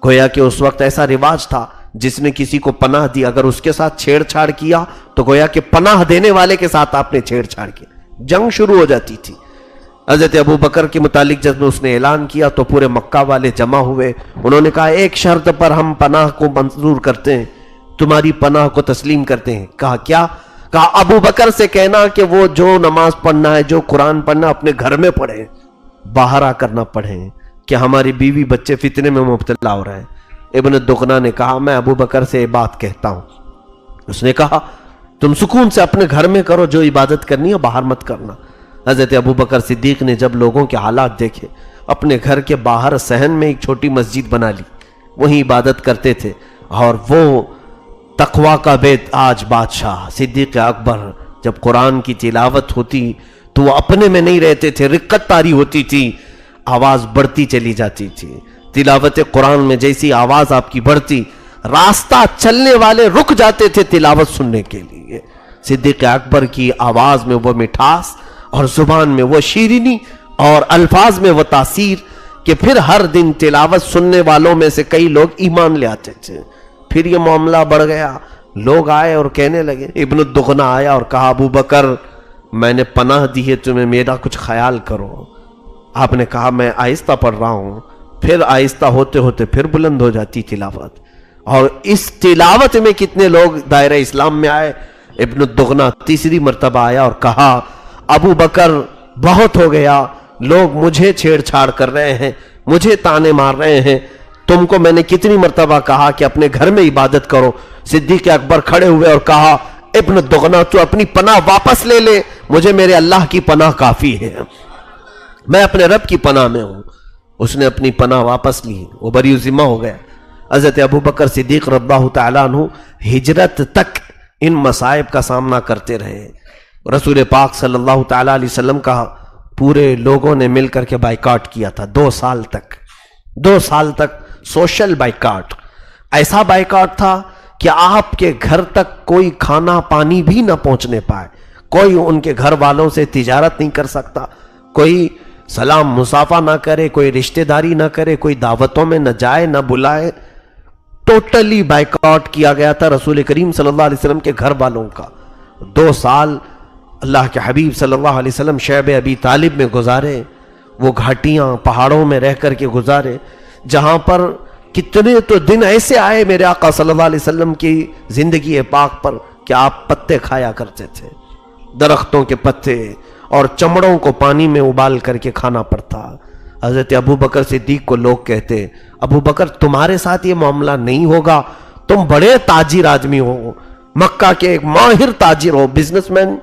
گویا کہ اس وقت ایسا رواج تھا، جس نے کسی کو پناہ دی اگر اس کے ساتھ چھیڑ چھاڑ کیا تو گویا کہ پناہ دینے والے کے ساتھ آپ نے چھیڑ چھاڑ کیا، جنگ شروع ہو جاتی تھی۔ حضرت ابو بکر کے متعلق جب اس نے اعلان کیا تو پورے مکہ والے جمع ہوئے۔ انہوں نے کہا ایک شرط پر ہم پناہ کو منظور کرتے ہیں، تمہاری پناہ کو تسلیم کرتے ہیں۔ کہا کیا؟ کہا ابو بکر سے کہنا کہ وہ جو نماز پڑھنا ہے، جو قرآن پڑھنا اپنے گھر میں پڑھیں، باہر آ کر نہ پڑھیں، کہ ہماری بیوی بچے فتنے میں مبتلا ہو رہے ہیں۔ ابن الدغنا نے کہا میں ابو بکر سے یہ بات کہتا ہوں۔ اس نے کہا تم سکون سے اپنے گھر میں کرو، جو عبادت کرنی ہے باہر مت کرنا۔ حضرت ابو بکر صدیق نے جب لوگوں کے حالات دیکھے، اپنے گھر کے باہر صحن میں ایک چھوٹی مسجد بنا لی، وہیں عبادت کرتے تھے۔ اور وہ تقوی کا بے تاج بادشاہ صدیق اکبر، جب قرآن کی تلاوت ہوتی تو وہ اپنے میں نہیں رہتے تھے، رقت طاری ہوتی تھی، آواز بڑھتی چلی جاتی تھی۔ تلاوت قرآن میں جیسی آواز آپ کی بڑھتی، راستہ چلنے والے رک جاتے تھے تلاوت سننے کے لیے۔ صدیق اکبر کی آواز میں وہ مٹھاس اور زبان میں وہ شیرینی اور الفاظ میں وہ تاثیر کہ پھر ہر دن تلاوت سننے والوں میں سے کئی لوگ ایمان لے آتے تھے۔ پھر یہ معاملہ بڑھ گیا، لوگ آئے اور کہنے لگے، ابن الدغنا آیا اور کہا ابو بکر میں نے پناہ دی ہے تمہیں، میرا کچھ خیال کرو۔ آپ نے کہا میں آہستہ پڑھ رہا ہوں، پھر آہستہ ہوتے ہوتے پھر بلند ہو جاتی تلاوت، اور اس تلاوت میں کتنے لوگ دائرہ اسلام میں آئے۔ ابن الدغنا تیسری مرتبہ آیا اور کہا ابو بکر بہت ہو گیا، لوگ مجھے چھیڑ چھاڑ کر رہے ہیں، مجھے تانے مار رہے ہیں، تم کو میں نے کتنی مرتبہ کہا کہ اپنے گھر میں عبادت کرو۔ صدیق اکبر کھڑے ہوئے اور کہا ابن الدغنا تو اپنی پناہ واپس لے لے، مجھے میرے اللہ کی پناہ کافی ہے، میں اپنے رب کی پناہ میں ہوں۔ اس نے اپنی پناہ واپس لی، وہ بری ذمہ ہو گیا۔ حضرت ابو بکر صدیق رضی اللہ تعالیٰ عنہ ہجرت تک ان مصائب کا سامنا کرتے رہے۔ رسول پاک صلی اللہ تعالیٰ علیہ وسلم کا پورے لوگوں نے مل کر کے بائیکاٹ کیا تھا 2 سال تک سوشل بائیکاٹ۔ ایسا بائیکاٹ تھا کہ آپ کے گھر تک کوئی کھانا پانی بھی نہ پہنچنے پائے، کوئی ان کے گھر والوں سے تجارت نہیں کر سکتا، کوئی سلام مصافہ نہ کرے، کوئی رشتہ داری نہ کرے، کوئی دعوتوں میں نہ جائے نہ بلائے. ٹوٹلی بائیکاٹ کیا گیا تھا رسول کریم صلی اللہ علیہ وسلم کے گھر والوں کا. 2 سال اللہ کے حبیب صلی اللہ علیہ وسلم شیب ابی طالب میں گزارے، وہ گھاٹیاں پہاڑوں میں رہ کر کے گزارے، جہاں پر کتنے تو دن ایسے آئے میرے آقا صلی اللہ علیہ وسلم کی زندگی پاک پر کہ آپ پتے کھایا کرتے تھے، درختوں کے پتے، اور چمڑوں کو پانی میں ابال کر کے کھانا پڑتا. حضرت ابو بکر صدیق کو لوگ کہتے، ابو بکر تمہارے ساتھ یہ معاملہ نہیں ہوگا، تم بڑے تاجر آدمی ہو، مکہ کے ایک ماہر تاجر ہو، بزنس مین،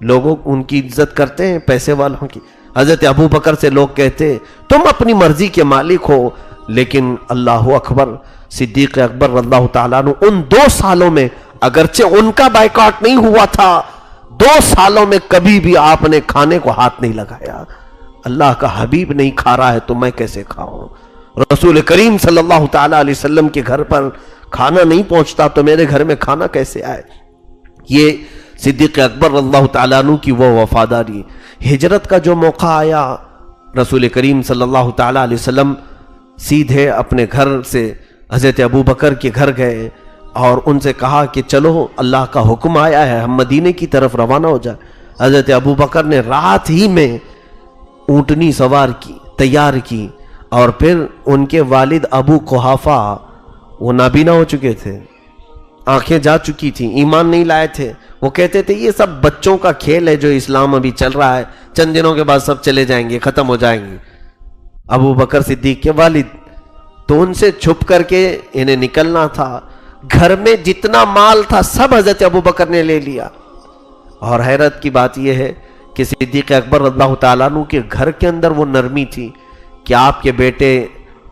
لوگوں ان کی عزت کرتے ہیں، پیسے والوں کی. حضرت ابو بکر سے لوگ کہتے تم اپنی مرضی کے مالک ہو. لیکن اللہ اکبر، صدیق اکبر رضی اللہ تعالیٰ عنہ ان 2 سالوں میں، اگرچہ ان کا بائیکاٹ نہیں ہوا تھا، 2 سالوں میں کبھی بھی آپ نے کھانے کو ہاتھ نہیں لگایا. اللہ کا حبیب نہیں کھا رہا ہے تو میں کیسے کھاؤں؟ رسول کریم صلی اللہ تعالیٰ علیہ وسلم کے گھر پر کھانا نہیں پہنچتا تو میرے گھر میں کھانا کیسے آئے؟ یہ صدیق اکبر رضی اللہ تعالیٰ عنہ کی وہ وفاداری. ہجرت کا جو موقع آیا، رسول کریم صلی اللہ تعالیٰ علیہ وسلم سیدھے اپنے گھر سے حضرت ابو بکر کے گھر گئے اور ان سے کہا کہ چلو اللہ کا حکم آیا ہے، ہم مدینے کی طرف روانہ ہو جائیں. حضرت ابو بکر نے رات ہی میں اونٹنی سوار کی، تیار کی، اور پھر ان کے والد ابو قحافہ وہ نابینا ہو چکے تھے، آنکھیں جا چکی تھیں، ایمان نہیں لائے تھے. وہ کہتے تھے یہ سب بچوں کا کھیل ہے جو اسلام ابھی چل رہا ہے، چند دنوں کے بعد سب چلے جائیں گے، ختم ہو جائیں گے. ابو بکر صدیق کے والد تو ان سے چھپ کر کے انہیں نکلنا تھا. گھر میں جتنا مال تھا سب حضرت ابو بکر نے لے لیا. اور حیرت کی بات یہ ہے کہ صدیق اکبر رضی اللہ تعالیٰ عنہ کے گھر کے اندر وہ نرمی تھی کہ آپ کے بیٹے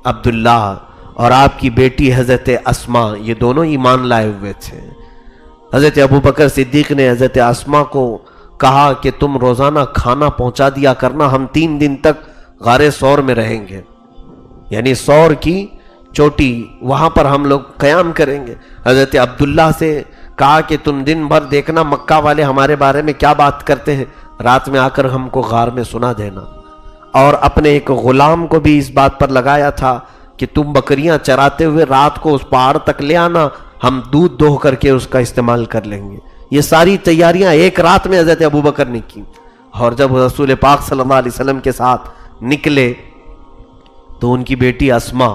عبداللہ اور آپ کی بیٹی حضرت اسما یہ دونوں ایمان لائے ہوئے تھے. حضرت ابو بکر صدیق نے حضرت اسما کو کہا کہ تم روزانہ کھانا پہنچا دیا کرنا، ہم 3 دن تک غار ثور میں رہیں گے، یعنی ثور کی چوٹی، وہاں پر ہم لوگ قیام کریں گے. حضرت عبداللہ سے کہا کہ تم دن بھر دیکھنا مکہ والے ہمارے بارے میں کیا بات کرتے ہیں، رات میں آ کر ہم کو غار میں سنا دینا. اور اپنے ایک غلام کو بھی اس بات پر لگایا تھا کہ تم بکریاں چراتے ہوئے رات کو اس پہاڑ تک لے آنا، ہم دودھ دوہ کر کے اس کا استعمال کر لیں گے. یہ ساری تیاریاں ایک رات میں حضرت ابو بکر نے کی. اور جب رسول پاک صلی اللہ علیہ وسلم کے ساتھ نکلے تو ان کی بیٹی اسما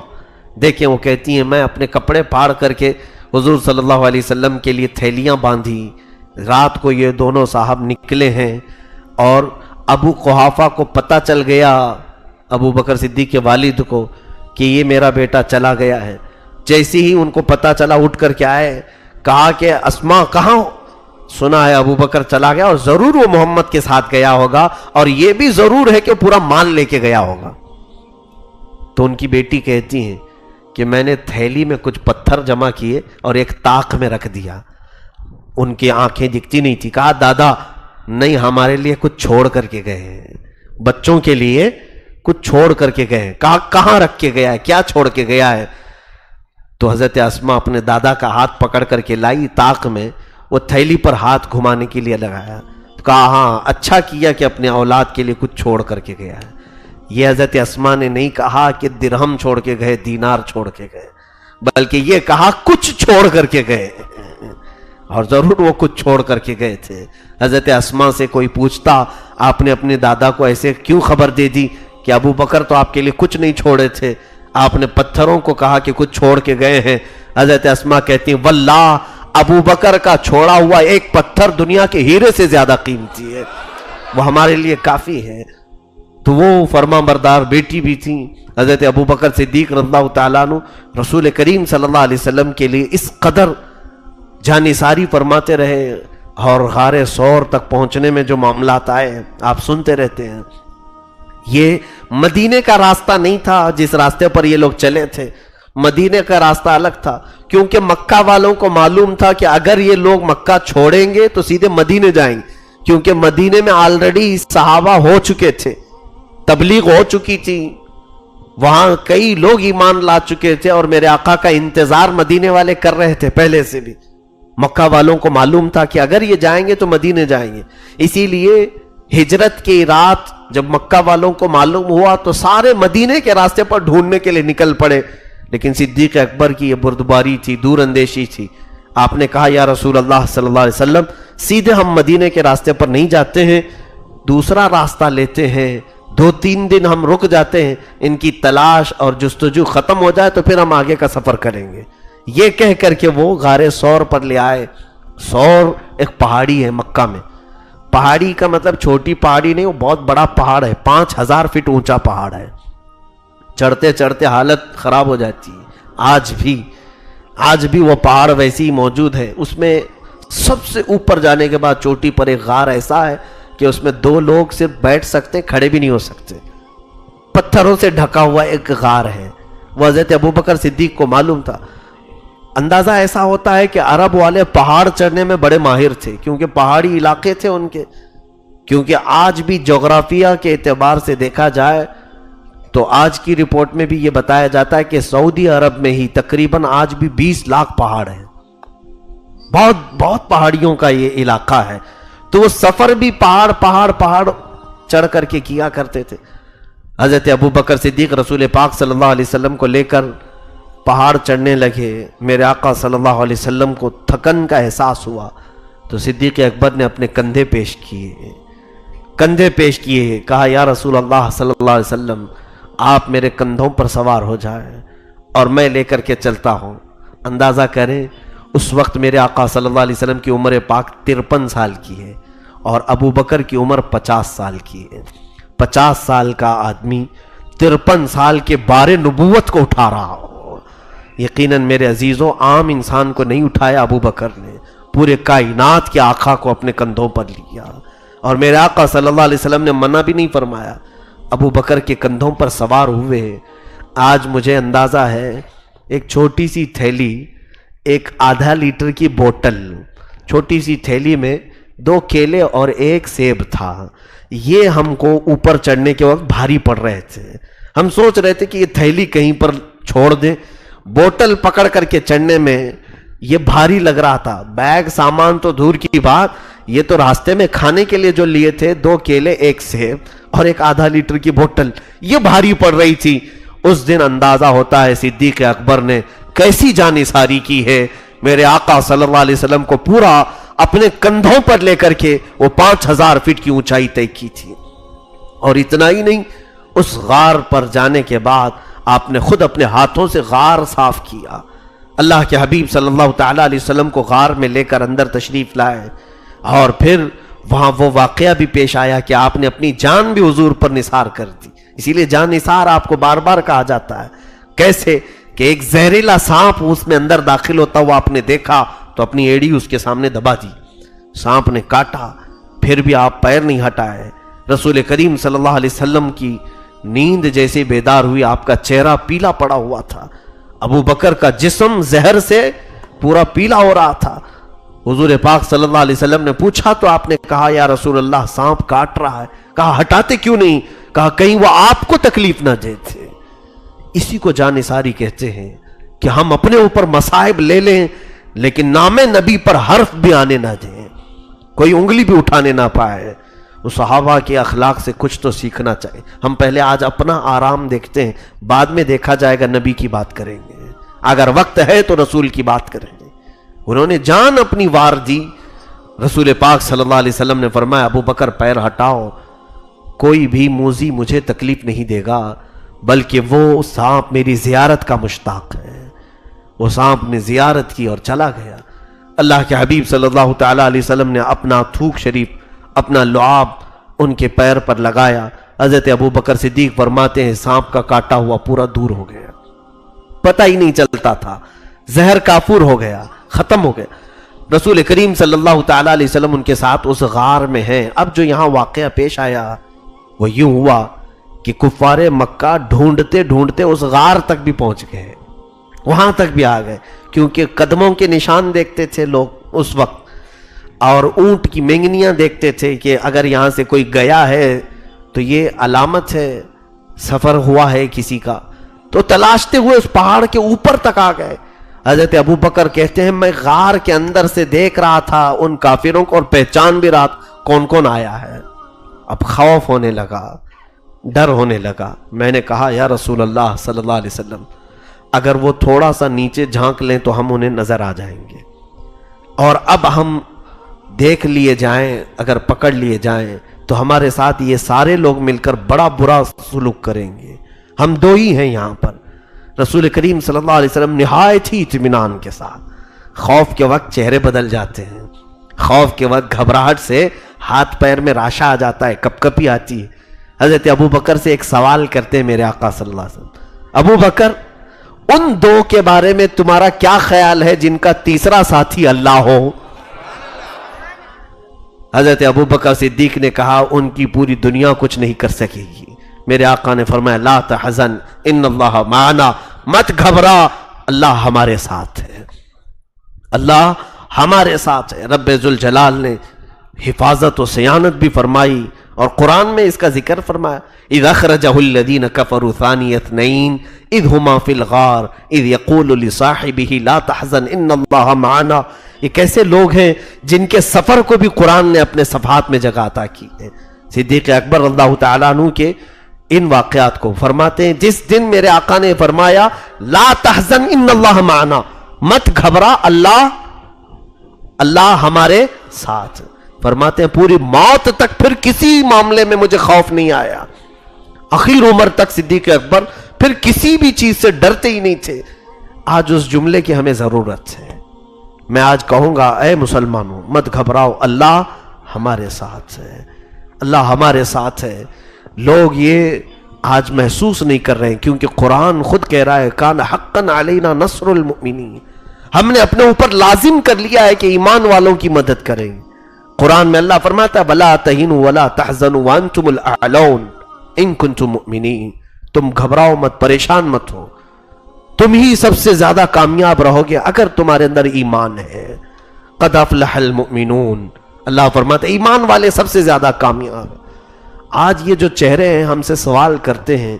دیکھیں، وہ کہتی ہیں میں اپنے کپڑے پھاڑ کر کے حضور صلی اللہ علیہ وسلم کے لیے تھیلیاں باندھی. رات کو یہ دونوں صاحب نکلے ہیں اور ابو قحافہ کو پتہ چل گیا، ابو بکر صدیق کے والد کو، کہ یہ میرا بیٹا چلا گیا ہے. جیسے ہی ان کو پتہ چلا اٹھ کر کے آئے، کہا کہ اسما کہاں ہو؟ سنا ہے ابو بکر چلا گیا اور ضرور وہ محمد کے ساتھ گیا ہوگا، اور یہ بھی ضرور ہے کہ پورا مال لے کے گیا ہوگا. تو ان کی بیٹی کہتی ہیں کہ میں نے تھیلی میں کچھ پتھر جمع کیے اور ایک طاق میں رکھ دیا. ان کی آنکھیں دکھتی نہیں تھی. کہا دادا نہیں، ہمارے لیے کچھ چھوڑ کر کے گئے ہیں، بچوں کے لیے کچھ چھوڑ کر کے گئے ہیں. کہا کہاں رکھ کے گیا ہے، کیا چھوڑ کے گیا ہے؟ تو حضرت اسما اپنے دادا کا ہاتھ پکڑ کر کے لائی طاق میں، وہ تھیلی پر ہاتھ گھمانے کے لیے لگایا. کہا ہاں اچھا کیا کہ اپنے اولاد کے لیے کچھ چھوڑ کر کے گیا ہے. یہ حضرت اسما نے نہیں کہا کہ درہم چھوڑ کے گئے، دینار چھوڑ کے گئے، بلکہ یہ کہا کچھ چھوڑ کر کے گئے. اور ضرور وہ کچھ چھوڑ کر کے گئے تھے. حضرت اسما سے کوئی پوچھتا آپ نے اپنے دادا کو ایسے کیوں خبر دے دی کہ ابو بکر تو آپ کے لیے کچھ نہیں چھوڑے تھے، آپ نے پتھروں کو کہا کہ کچھ چھوڑ کے گئے ہیں. حضرت اسما کہتی ہیں واللہ ابو بکر کا چھوڑا ہوا ایک پتھر دنیا کے ہیرے سے زیادہ قیمتی ہے، وہ ہمارے لیے کافی ہے. تو وہ فرما بردار بیٹی بھی تھیں. حضرت ابو بکر صدیق رضی اللہ تعالیٰ عنہ رسول کریم صلی اللہ علیہ وسلم کے لیے اس قدر جانثاری فرماتے رہے، اور غار ثور تک پہنچنے میں جو معاملات آئے آپ سنتے رہتے ہیں. یہ مدینے کا راستہ نہیں تھا جس راستے پر یہ لوگ چلے تھے، مدینے کا راستہ الگ تھا، کیونکہ مکہ والوں کو معلوم تھا کہ اگر یہ لوگ مکہ چھوڑیں گے تو سیدھے مدینے جائیں گے، کیونکہ مدینے میں آلریڈی صحابہ ہو چکے تھے، تبلیغ ہو چکی تھی، وہاں کئی لوگ ایمان لا چکے تھے، اور میرے آقا کا انتظار مدینے والے کر رہے تھے پہلے سے بھی. مکہ والوں کو معلوم تھا کہ اگر یہ جائیں گے تو مدینے جائیں گے. اسی لیے ہجرت کی رات جب مکہ والوں کو معلوم ہوا تو سارے مدینے کے راستے پر ڈھونڈنے کے لیے نکل پڑے، لیکن صدیق اکبر کی یہ بردباری تھی، دور اندیشی تھی۔ آپ نے کہا یا رسول اللہ صلی اللہ علیہ وسلم، سیدھے ہم مدینے کے راستے پر نہیں جاتے ہیں، دوسرا راستہ لیتے ہیں، 2-3 دن ہم رک جاتے ہیں، ان کی تلاش اور جستجو ختم ہو جائے تو پھر ہم آگے کا سفر کریں گے۔ یہ کہہ کر کے وہ غار ثور پر لے آئے۔ ثور ایک پہاڑی ہے مکہ میں، پہاڑی کا مطلب چھوٹی پہاڑی نہیں، وہ بہت بڑا پہاڑ ہے، 5000 فٹ اونچا پہاڑ ہے، چڑھتے چڑھتے حالت خراب ہو جاتی ہے۔ آج بھی وہ پہاڑ ویسی ہی موجود ہے۔ اس میں سب سے اوپر جانے کے بعد چوٹی پر ایک غار ایسا ہے کہ اس میں 2 لوگ صرف بیٹھ سکتے، کھڑے بھی نہیں ہو سکتے، پتھروں سے ڈھکا ہوا ایک غار ہے۔ وہ حضرت ابوبکر صدیق کو معلوم تھا۔ اندازہ ایسا ہوتا ہے کہ عرب والے پہاڑ چڑھنے میں بڑے ماہر تھے، کیونکہ پہاڑی علاقے تھے ان کے، کیونکہ آج بھی جغرافیہ کے اعتبار سے دیکھا جائے تو آج کی رپورٹ میں بھی یہ بتایا جاتا ہے کہ سعودی عرب میں ہی تقریباً آج بھی 20 لاکھ پہاڑ ہیں، بہت پہاڑیوں کا یہ علاقہ ہے۔ تو وہ سفر بھی پہاڑ چڑھ کر کے کیا کرتے تھے۔ حضرت ابوبکر صدیق رسول پاک صلی اللہ علیہ وسلم کو لے کر پہاڑ چڑھنے لگے۔ میرے آقا صلی اللہ علیہ وسلم کو تھکن کا احساس ہوا تو صدیق اکبر نے اپنے کندھے پیش کیے، کہا یا رسول اللہ صلی اللہ علیہ وسلم، آپ میرے کندھوں پر سوار ہو جائیں اور میں لے کر کے چلتا ہوں۔ اندازہ کریں اس وقت میرے آقا صلی اللہ علیہ وسلم کی عمر پاک 53 سال کی ہے اور ابو بکر کی عمر 50 سال کی ہے۔ 50 سال کا آدمی 53 سال کے بار نبوت کو اٹھا رہا ہو۔ یقیناً میرے عزیزوں، عام انسان کو نہیں اٹھایا ابو بکر نے، پورے کائنات کے آقا کو اپنے کندھوں پر لیا، اور میرے آقا صلی اللہ علیہ وسلم نے منع بھی نہیں فرمایا، ابو بکر کے کندھوں پر سوار ہوئے۔ آج مجھے اندازہ ہے ایک چھوٹی سی تھیلی، ایک ½ لیٹر کی بوتل، چھوٹی سی تھیلی میں 2 کیلے اور 1 سیب تھا۔ یہ ہم کو اوپر چڑھنے کے وقت بھاری پڑ رہے تھے، ہم سوچ رہے تھے کہ یہ تھیلی کہیں پر چھوڑ دیں، بوتل پکڑ کر کے چڑھنے میں یہ بھاری لگ رہا تھا۔ بیگ سامان تو دور کی بات، یہ تو راستے میں کھانے کے لیے جو لیے تھے 2 کیلے 1 سیب اور ایک ½ لیٹر کی بوتل، یہ بھاری پڑ رہی تھی۔ اس دن اندازہ ہوتا ہے صدیق اکبر نے کیسی جانثاری کی ہے، میرے آقا صلی اللہ علیہ وسلم کو پورا اپنے کندھوں پر لے کر کے وہ 5000 فٹ کی اونچائی طے کی تھی۔ اور اتنا ہی نہیں، اس غار پر جانے کے بعد آپ نے خود اپنے ہاتھوں سے غار صاف کیا۔ اللہ کے حبیب صلی اللہ تعالیٰ علیہ وسلم کو غار میں لے کر اندر تشریف لائے، اور پھر وہاں وہ واقعہ بھی پیش آیا کہ آپ نے اپنی جان بھی حضور پر نثار کر دی۔ اسی لیے جان نثار آپ کو بار بار کہا جاتا ہے۔ کیسے کہ ایک زہریلا سانپ اس میں اندر داخل ہوتا ہوا آپ نے دیکھا تو اپنی ایڑی اس کے سامنے دبا دی، سانپ نے کاٹا، پھر بھی آپ پیر نہیں ہٹائے۔ رسول کریم صلی اللہ علیہ وسلم کی نیند جیسے بیدار ہوئی، آپ کا چہرہ پیلا پڑا ہوا تھا، ابو بکر کا جسم زہر سے پورا پیلا ہو رہا تھا۔ حضور پاک صلی اللہ علیہ وسلم نے پوچھا تو آپ نے کہا یا رسول اللہ، سانپ کاٹ رہا ہے۔ کہا ہٹاتے کیوں نہیں؟ کہا کہیں وہ آپ کو تکلیف نہ دے تھے۔ اسی کو جانثاری کہتے ہیں کہ ہم اپنے اوپر مصائب لے لیں لیکن نام نبی پر حرف بھی آنے نہ دیں، کوئی انگلی بھی اٹھانے نہ پائے۔ اس صحابہ کے اخلاق سے کچھ تو سیکھنا چاہیے۔ ہم پہلے آج اپنا آرام دیکھتے ہیں، بعد میں دیکھا جائے گا نبی کی بات کریں گے، اگر وقت ہے تو رسول کی بات کریں گے۔ انہوں نے جان اپنی وار دی۔ رسول پاک صلی اللہ علیہ وسلم نے فرمایا ابو بکر پیر ہٹاؤ، کوئی بھی موذی مجھے تکلیف نہیں دے گا، بلکہ وہ سانپ میری زیارت کا مشتاق ہے۔ وہ سانپ نے زیارت کی اور چلا گیا۔ اللہ کے حبیب صلی اللہ تعالیٰ علیہ وسلم نے اپنا تھوک شریف، اپنا لعاب ان کے پیر پر لگایا۔ حضرت ابو بکر صدیق فرماتے ہیں سانپ کا کاٹا ہوا پورا دور ہو گیا، پتہ ہی نہیں چلتا تھا، زہر کافور ہو گیا، ختم ہو گیا۔ رسول کریم صلی اللہ تعالیٰ علیہ وسلم ان کے ساتھ اس غار میں ہیں۔ اب جو یہاں واقعہ پیش آیا وہ یوں ہوا کہ کفار مکہ ڈھونڈتے ڈھونڈتے اس غار تک بھی پہنچ گئے، وہاں تک بھی آ گئے، کیونکہ قدموں کے نشان دیکھتے تھے لوگ اس وقت، اور اونٹ کی مینگنیاں دیکھتے تھے کہ اگر یہاں سے کوئی گیا ہے تو یہ علامت ہے سفر ہوا ہے کسی کا۔ تو تلاشتے ہوئے اس پہاڑ کے اوپر تک آ گئے۔ حضرت ابو بکر کہتے ہیں میں غار کے اندر سے دیکھ رہا تھا ان کافروں کو اور پہچان بھی رہا کون کون آیا ہے، اب خوف ہونے لگا، ڈر ہونے لگا. میں نے کہا یا رسول اللہ صلی اللہ علیہ وسلم، اگر وہ تھوڑا سا نیچے جھانک لیں تو ہم انہیں نظر آ جائیں گے، اور اب ہم دیکھ لیے جائیں، اگر پکڑ لیے جائیں تو ہمارے ساتھ یہ سارے لوگ مل کر بڑا برا سلوک کریں گے، ہم دو ہی ہیں یہاں پر. رسول کریم صلی اللہ علیہ وسلم نہایت ہی اطمینان کے ساتھ، خوف کے وقت چہرے بدل جاتے ہیں، خوف کے وقت گھبراہٹ سے ہاتھ پیر میں راشا آ جاتا ہے، کپ کپی آتی ہے. حضرت ابو بکر سے ایک سوال کرتے ہیں میرے آقا صلی اللہ علیہ وسلم، ابو بکر ان دو کے بارے میں تمہارا کیا خیال ہے جن کا تیسرا ساتھی اللہ ہو؟ حضرت ابو بکر صدیق نے کہا ان کی پوری دنیا کچھ نہیں کر سکے گی. میرے آقا نے فرمایا لا تحزن ان اللہ معنا، مت گھبرا، اللہ ہمارے ساتھ ہے، اللہ ہمارے ساتھ ہے. رب ذوالجلال نے حفاظت و صیانت بھی فرمائی اور قرآن میں اس کا ذکر فرمایا. اذ اخرجہ الذین کفروا ثانی اثنین اذ ہما فی الغار اذ یقول لصاحبہ لا تحزن ان اللہ معنا. یہ کیسے لوگ ہیں جن کے سفر کو بھی قرآن نے اپنے صفحات میں جگہ عطا کی ہے. صدیق اکبر اللہ تعالیٰ عنہ کے ان واقعات کو فرماتے ہیں جس دن میرے آقا نے فرمایا لا تحزن ان اللہ معنا، مت گھبرا، اللہ ہمارے ساتھ. فرماتے ہیں پوری موت تک پھر کسی معاملے میں مجھے خوف نہیں آیا، آخر عمر تک صدیق اکبر پھر کسی بھی چیز سے ڈرتے ہی نہیں تھے. آج اس جملے کی ہمیں ضرورت ہے. میں آج کہوں گا اے مسلمانوں مت گھبراؤ، اللہ ہمارے ساتھ ہے، اللہ ہمارے ساتھ ہے. لوگ یہ آج محسوس نہیں کر رہے ہیں کیونکہ قرآن خود کہہ رہا ہے کان حقا علینا نصر المؤمنین، ہم نے اپنے اوپر لازم کر لیا ہے کہ ایمان والوں کی مدد کریں. قرآن میں اللہ فرماتا ہے وَلَا تَهِنُوا وَلَا تَحْزَنُوا وَأَنْتُمُ الْأَعْلَوْنَ إِن كُنتُم مُؤْمِنِينَ. تم گھبراؤ مت، پریشان مت ہو، تم ہی سب سے زیادہ کامیاب رہو گے اگر تمہارے اندر ایمان ہے. قَدْ أَفْلَحَ الْمُؤْمِنُونَ، اللہ فرماتا ہے ایمان والے سب سے زیادہ کامیاب. آج یہ جو چہرے ہیں ہم سے سوال کرتے ہیں،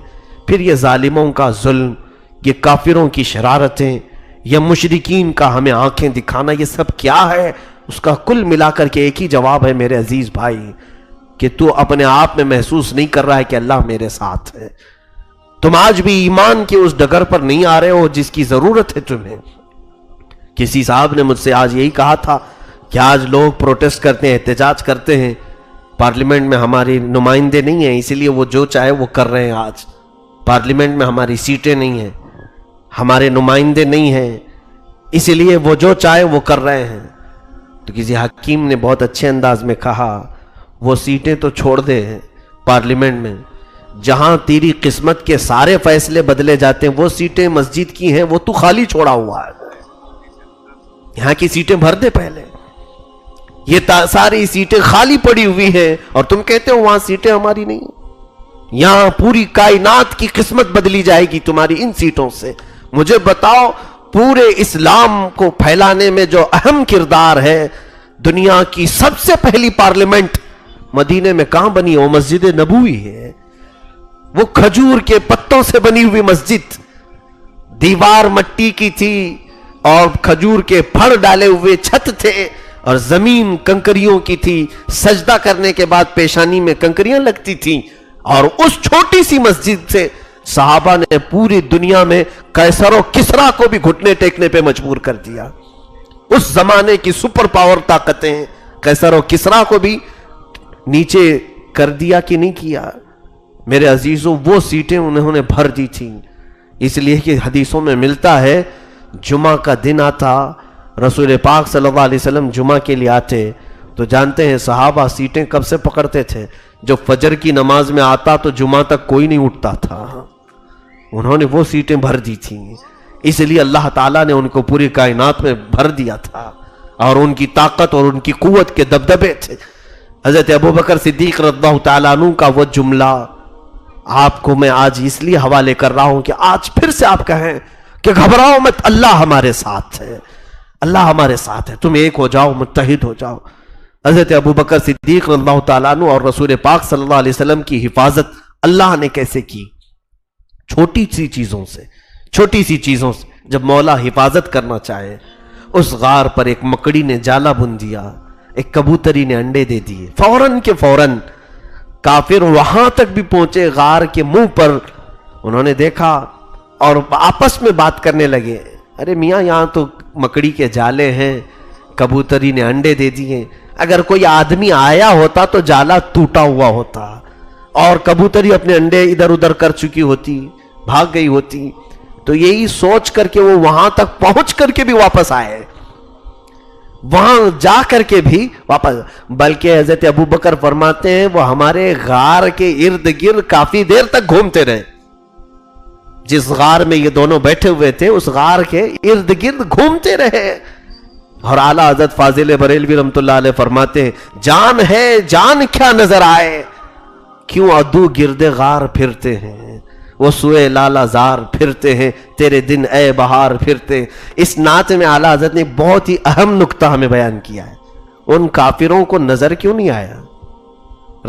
پھر یہ ظالموں کا ظلم، یہ کافروں کی شرارتیں، یا مشرکین کا ہمیں آنکھیں دکھانا، یہ سب کیا ہے؟ اس کا کل ملا کر کے ایک ہی جواب ہے میرے عزیز بھائی کہ تو اپنے آپ میں محسوس نہیں کر رہا ہے کہ اللہ میرے ساتھ ہے. تم آج بھی ایمان کے اس ڈگر پر نہیں آ رہے ہو جس کی ضرورت ہے تمہیں. کسی صاحب نے مجھ سے آج یہی کہا تھا کہ آج لوگ پروٹیسٹ کرتے ہیں، احتجاج کرتے ہیں، پارلیمنٹ میں ہماری نمائندے نہیں ہیں اس لیے وہ جو چاہے وہ کر رہے ہیں. آج پارلیمنٹ میں ہماری سیٹیں نہیں ہیں، ہمارے نمائندے نہیں ہیں، اسی لیے وہ جو چاہے وہ کر رہے ہیں. تو کسی حکیم نے بہت اچھے انداز میں کہا وہ سیٹیں تو چھوڑ دے پارلیمنٹ میں، جہاں تیری قسمت کے سارے فیصلے بدلے جاتے ہیں وہ سیٹیں مسجد کی ہیں، وہ تو خالی چھوڑا ہوا ہے. یہاں کی سیٹیں بھر دے پہلے. یہ ساری سیٹیں خالی پڑی ہوئی ہیں اور تم کہتے ہو وہاں سیٹیں ہماری نہیں. یہاں پوری کائنات کی قسمت بدلی جائے گی تمہاری ان سیٹوں سے. مجھے بتاؤ پورے اسلام کو پھیلانے میں جو اہم کردار ہے، دنیا کی سب سے پہلی پارلیمنٹ مدینے میں کہاں بنی ہے؟ وہ مسجد نبوی ہے. وہ کھجور کے پتوں سے بنی ہوئی مسجد، دیوار مٹی کی تھی اور کھجور کے پھڑ ڈالے ہوئے چھت تھے اور زمین کنکریوں کی تھی. سجدہ کرنے کے بعد پیشانی میں کنکریاں لگتی تھیں اور اس چھوٹی سی مسجد سے صحابہ نے پوری دنیا میں قیصر و کسریٰ کو بھی گھٹنے ٹیکنے پہ مجبور کر دیا. اس زمانے کی سپر پاور طاقتیں قیصر و کسریٰ کو بھی نیچے کر دیا کہ نہیں کیا؟ میرے عزیزوں وہ سیٹیں انہوں نے بھر دی تھیں. اس لیے کہ حدیثوں میں ملتا ہے جمعہ کا دن آتا، رسول پاک صلی اللہ علیہ وسلم جمعہ کے لیے آتے تو جانتے ہیں صحابہ سیٹیں کب سے پکڑتے تھے؟ جو فجر کی نماز میں آتا تو جمعہ تک کوئی نہیں اٹھتا تھا. انہوں نے وہ سیٹیں بھر دی تھیں، اس لیے اللہ تعالیٰ نے ان کو پوری کائنات میں بھر دیا تھا اور ان کی طاقت اور ان کی قوت کے دبدبے تھے. حضرت ابوبکر صدیق رضی اللہ تعالیٰ عنہ کا وہ جملہ آپ کو میں آج اس لیے حوالے کر رہا ہوں کہ آج پھر سے آپ کہیں کہ گھبراؤ مت، اللہ ہمارے ساتھ ہے، اللہ ہمارے ساتھ ہے. تم ایک ہو جاؤ، متحد ہو جاؤ. حضرت ابوبکر صدیق رضی اللہ تعالیٰ عنہ اور رسول پاک صلی اللہ علیہ وسلم کی حفاظت اللہ نے کیسے کی؟ چھوٹی سی چیزوں سے جب مولا حفاظت کرنا چاہے. اس غار پر ایک مکڑی نے جالا بن دیا، ایک کبوتری نے انڈے دے دیے، فوراً کے فوراً کافر وہاں تک بھی پہنچے غار کے منہ پر، انہوں نے دیکھا اور آپس میں بات کرنے لگے، ارے میاں یہاں تو مکڑی کے جالے ہیں، کبوتری نے انڈے دے دیے، اگر کوئی آدمی آیا ہوتا تو جالا ٹوٹا ہوا ہوتا اور کبوتری اپنے انڈے ادھر ادھر کر چکی ہوتی، بھاگ گئی ہوتی۔ تو یہی سوچ کر کے وہ وہاں تک پہنچ کر کے بھی واپس آئے، وہاں جا کر کے بھی واپس، بلکہ حضرت ابوبکر فرماتے ہیں وہ ہمارے غار کے ارد گرد کافی دیر تک گھومتے رہے، جس غار میں یہ دونوں بیٹھے ہوئے تھے اس غار کے ارد گرد گھومتے رہے۔ اور اعلیٰ حضرت فاضل بریلوی رحمۃ اللہ علیہ فرماتے ہیں جان ہے جان کیا نظر آئے، کیوں عدو گرد غار پھرتے ہیں، وہ سوئے لالا زار پھرتے ہیں، تیرے دن اے بہار پھرتے۔ اس نعت میں اعلیٰ حضرت نے بہت ہی اہم نقطہ ہمیں بیان کیا ہے، ان کافروں کو نظر کیوں نہیں آیا،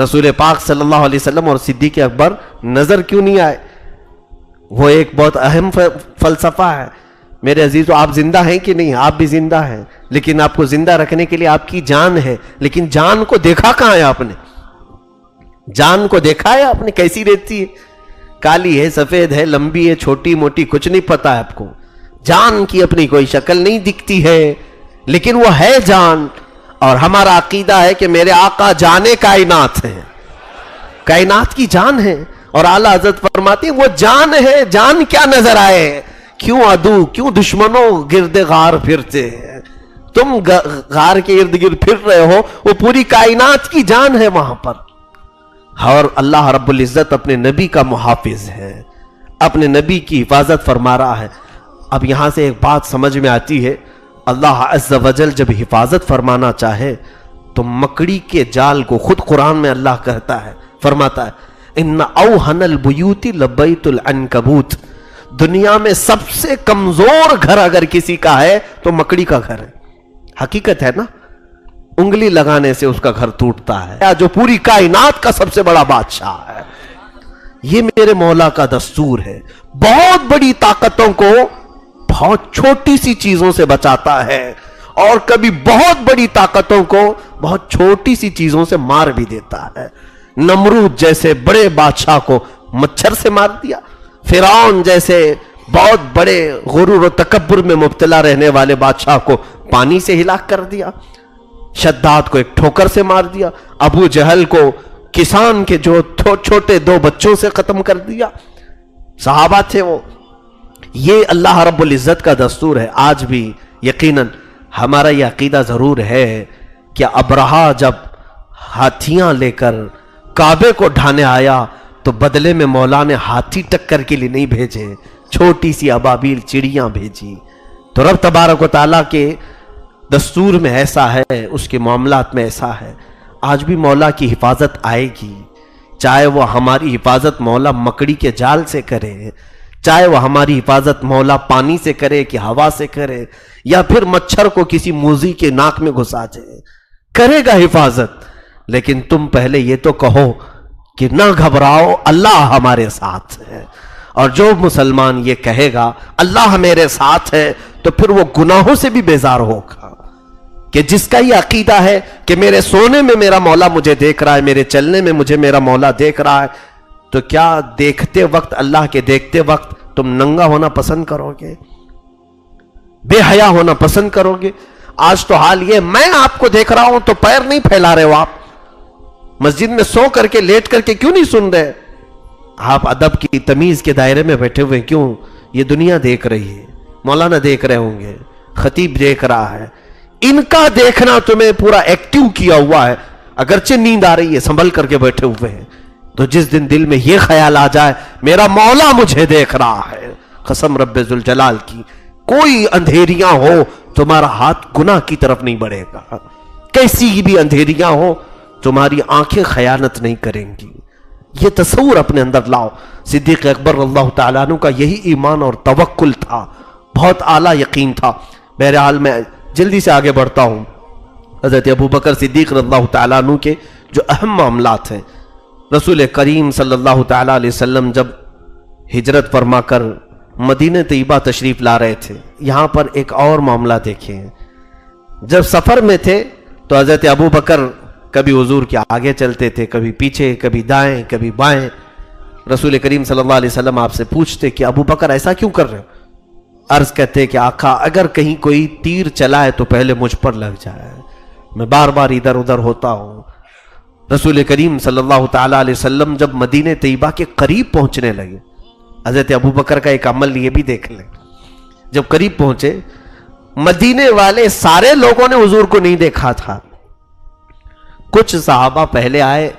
رسول پاک صلی اللہ علیہ وسلم اور صدیق اکبر نظر کیوں نہیں آئے؟ وہ ایک بہت اہم فلسفہ ہے میرے عزیزو۔ آپ زندہ ہیں کہ نہیں؟ آپ بھی زندہ ہیں، لیکن آپ کو زندہ رکھنے کے لیے آپ کی جان ہے، لیکن جان کو دیکھا کہاں ہے آپ نے؟ جان کو دیکھا ہے آپ نے کیسی رہتی ہے؟ کالی ہے، سفید ہے، لمبی ہے، چھوٹی موٹی، کچھ نہیں پتا ہے آپ کو۔ جان کی اپنی کوئی شکل نہیں دکھتی ہے، لیکن وہ ہے جان۔ اور ہمارا عقیدہ ہے کہ میرے آقا جانے کائنات ہیں، کائنات کی جان ہے۔ اور اعلیٰ حضرت فرماتی ہیں وہ جان ہے، جان کیا نظر آئے، کیوں عدو کیوں دشمنوں گرد غار پھرتے ہیں، تم غار کے ارد گرد پھر رہے ہو، وہ پوری کائنات کی جان ہے وہاں پر۔ اور اللہ رب العزت اپنے نبی کا محافظ ہے، اپنے نبی کی حفاظت فرما رہا ہے۔ اب یہاں سے ایک بات سمجھ میں آتی ہے، اللہ عز و جل جب حفاظت فرمانا چاہے تو مکڑی کے جال کو خود قرآن میں اللہ کہتا ہے، فرماتا ہے ان اوہن البیوت لبیت العنکبوت، دنیا میں سب سے کمزور گھر اگر کسی کا ہے تو مکڑی کا گھر ہے۔ حقیقت ہے نا، انگلی لگانے سے اس کا گھر ٹوٹتا ہے، جو پوری کائنات کا سب سے بڑا بادشاہ ہے۔ یہ میرے مولا کا دستور ہے، بہت بڑی طاقتوں کو بہت چھوٹی سی چیزوں سے بچاتا ہے، اور کبھی بہت بڑی طاقتوں کو بہت چھوٹی سی چیزوں سے مار بھی دیتا ہے۔ نمرود جیسے بڑے بادشاہ کو مچھر سے مار دیا، فرعون جیسے بہت بڑے غرور و تکبر میں مبتلا رہنے والے بادشاہ کو پانی سے ہلاک کر دیا، شداد کو ایک ٹھوکر سے مار دیا، ابو جہل کو کسان کے جو چھوٹے دو بچوں سے ختم کر دیا، صحابہ تھے وہ۔ یہ اللہ رب العزت کا دستور ہے۔ آج بھی یقیناً ہمارا یہ عقیدہ ضرور ہے کہ ابرہا جب ہاتھیاں لے کر کعبے کو ڈھانے آیا تو بدلے میں مولا نے ہاتھی ٹکر کے لیے نہیں بھیجے، چھوٹی سی ابابیل چڑیاں بھیجی۔ تو رب تبارک و تعالیٰ کے دستور میں ایسا ہے، اس کے معاملات میں ایسا ہے۔ آج بھی مولا کی حفاظت آئے گی، چاہے وہ ہماری حفاظت مولا مکڑی کے جال سے کرے، چاہے وہ ہماری حفاظت مولا پانی سے کرے کہ ہوا سے کرے، یا پھر مچھر کو کسی موذی کے ناک میں گھسا دے، کرے گا حفاظت۔ لیکن تم پہلے یہ تو کہو کہ نہ گھبراؤ، اللہ ہمارے ساتھ ہے۔ اور جو مسلمان یہ کہے گا اللہ میرے ساتھ ہے تو پھر وہ گناہوں سے بھی بیزار ہوگا، کہ جس کا یہ عقیدہ ہے کہ میرے سونے میں میرا مولا مجھے دیکھ رہا ہے، میرے چلنے میں مجھے میرا مولا دیکھ رہا ہے، تو کیا دیکھتے وقت، اللہ کے دیکھتے وقت تم ننگا ہونا پسند کرو گے، بے حیا ہونا پسند کرو گے؟ آج تو حال یہ، میں آپ کو دیکھ رہا ہوں تو پیر نہیں پھیلا رہے ہو، آپ مسجد میں سو کر کے لیٹ کر کے کیوں نہیں سن رہے؟ آپ ادب کی تمیز کے دائرے میں بیٹھے ہوئے کیوں؟ یہ دنیا دیکھ رہی ہے، مولانا دیکھ رہے ہوں گے، خطیب دیکھ رہا ہے، ان کا دیکھنا تمہیں پورا ایکٹیو کیا ہوا ہے، اگرچہ نیند آ رہی ہے سنبھل کر کے بیٹھے ہوئے ہیں۔ تو جس دن دل میں یہ خیال آ جائے میرا مولا مجھے دیکھ رہا ہے، قسم رب ذوالجلال کی، کوئی اندھیریاں ہو تمہارا ہاتھ گناہ کی طرف نہیں بڑھے گا، کیسی بھی اندھیریاں ہو تمہاری آنکھیں خیانت نہیں کریں گی۔ یہ تصور اپنے اندر لاؤ۔ صدیق اکبر اللہ تعالیٰ عنہ کا یہی ایمان اور توکل تھا، بہت اعلیٰ یقین تھا۔ بہرحال میں جلدی سے آگے بڑھتا ہوں۔ حضرت ابوبکر صدیق رضی اللہ تعالیٰ عنہ کے جو اہم معاملات ہیں، رسول کریم صلی اللہ تعالیٰ علیہ وسلم جب ہجرت فرما کر مدینہ طیبہ تشریف لا رہے تھے، یہاں پر ایک اور معاملہ دیکھیں۔ جب سفر میں تھے تو حضرت ابوبکر کبھی حضور کے آگے چلتے تھے، کبھی پیچھے، کبھی دائیں، کبھی بائیں۔ رسول کریم صلی اللہ علیہ وسلم آپ سے پوچھتے کہ ابو بکر ایسا کیوں کر رہے ہو؟ عرض کہتے کہ آقا اگر کہیں کوئی تیر چلائے تو پہلے مجھ پر لگ جائے، میں بار بار ادھر ادھر ہوتا ہوں۔ رسول کریم صلی اللہ تعالیٰ علیہ وسلم جب مدینہ طیبہ کے قریب پہنچنے لگے، حضرت ابو بکر کا ایک عمل یہ بھی دیکھ لیں، جب قریب پہنچے مدینے والے سارے لوگوں نے حضور کو نہیں دیکھا تھا، کچھ صحابہ پہلے آئے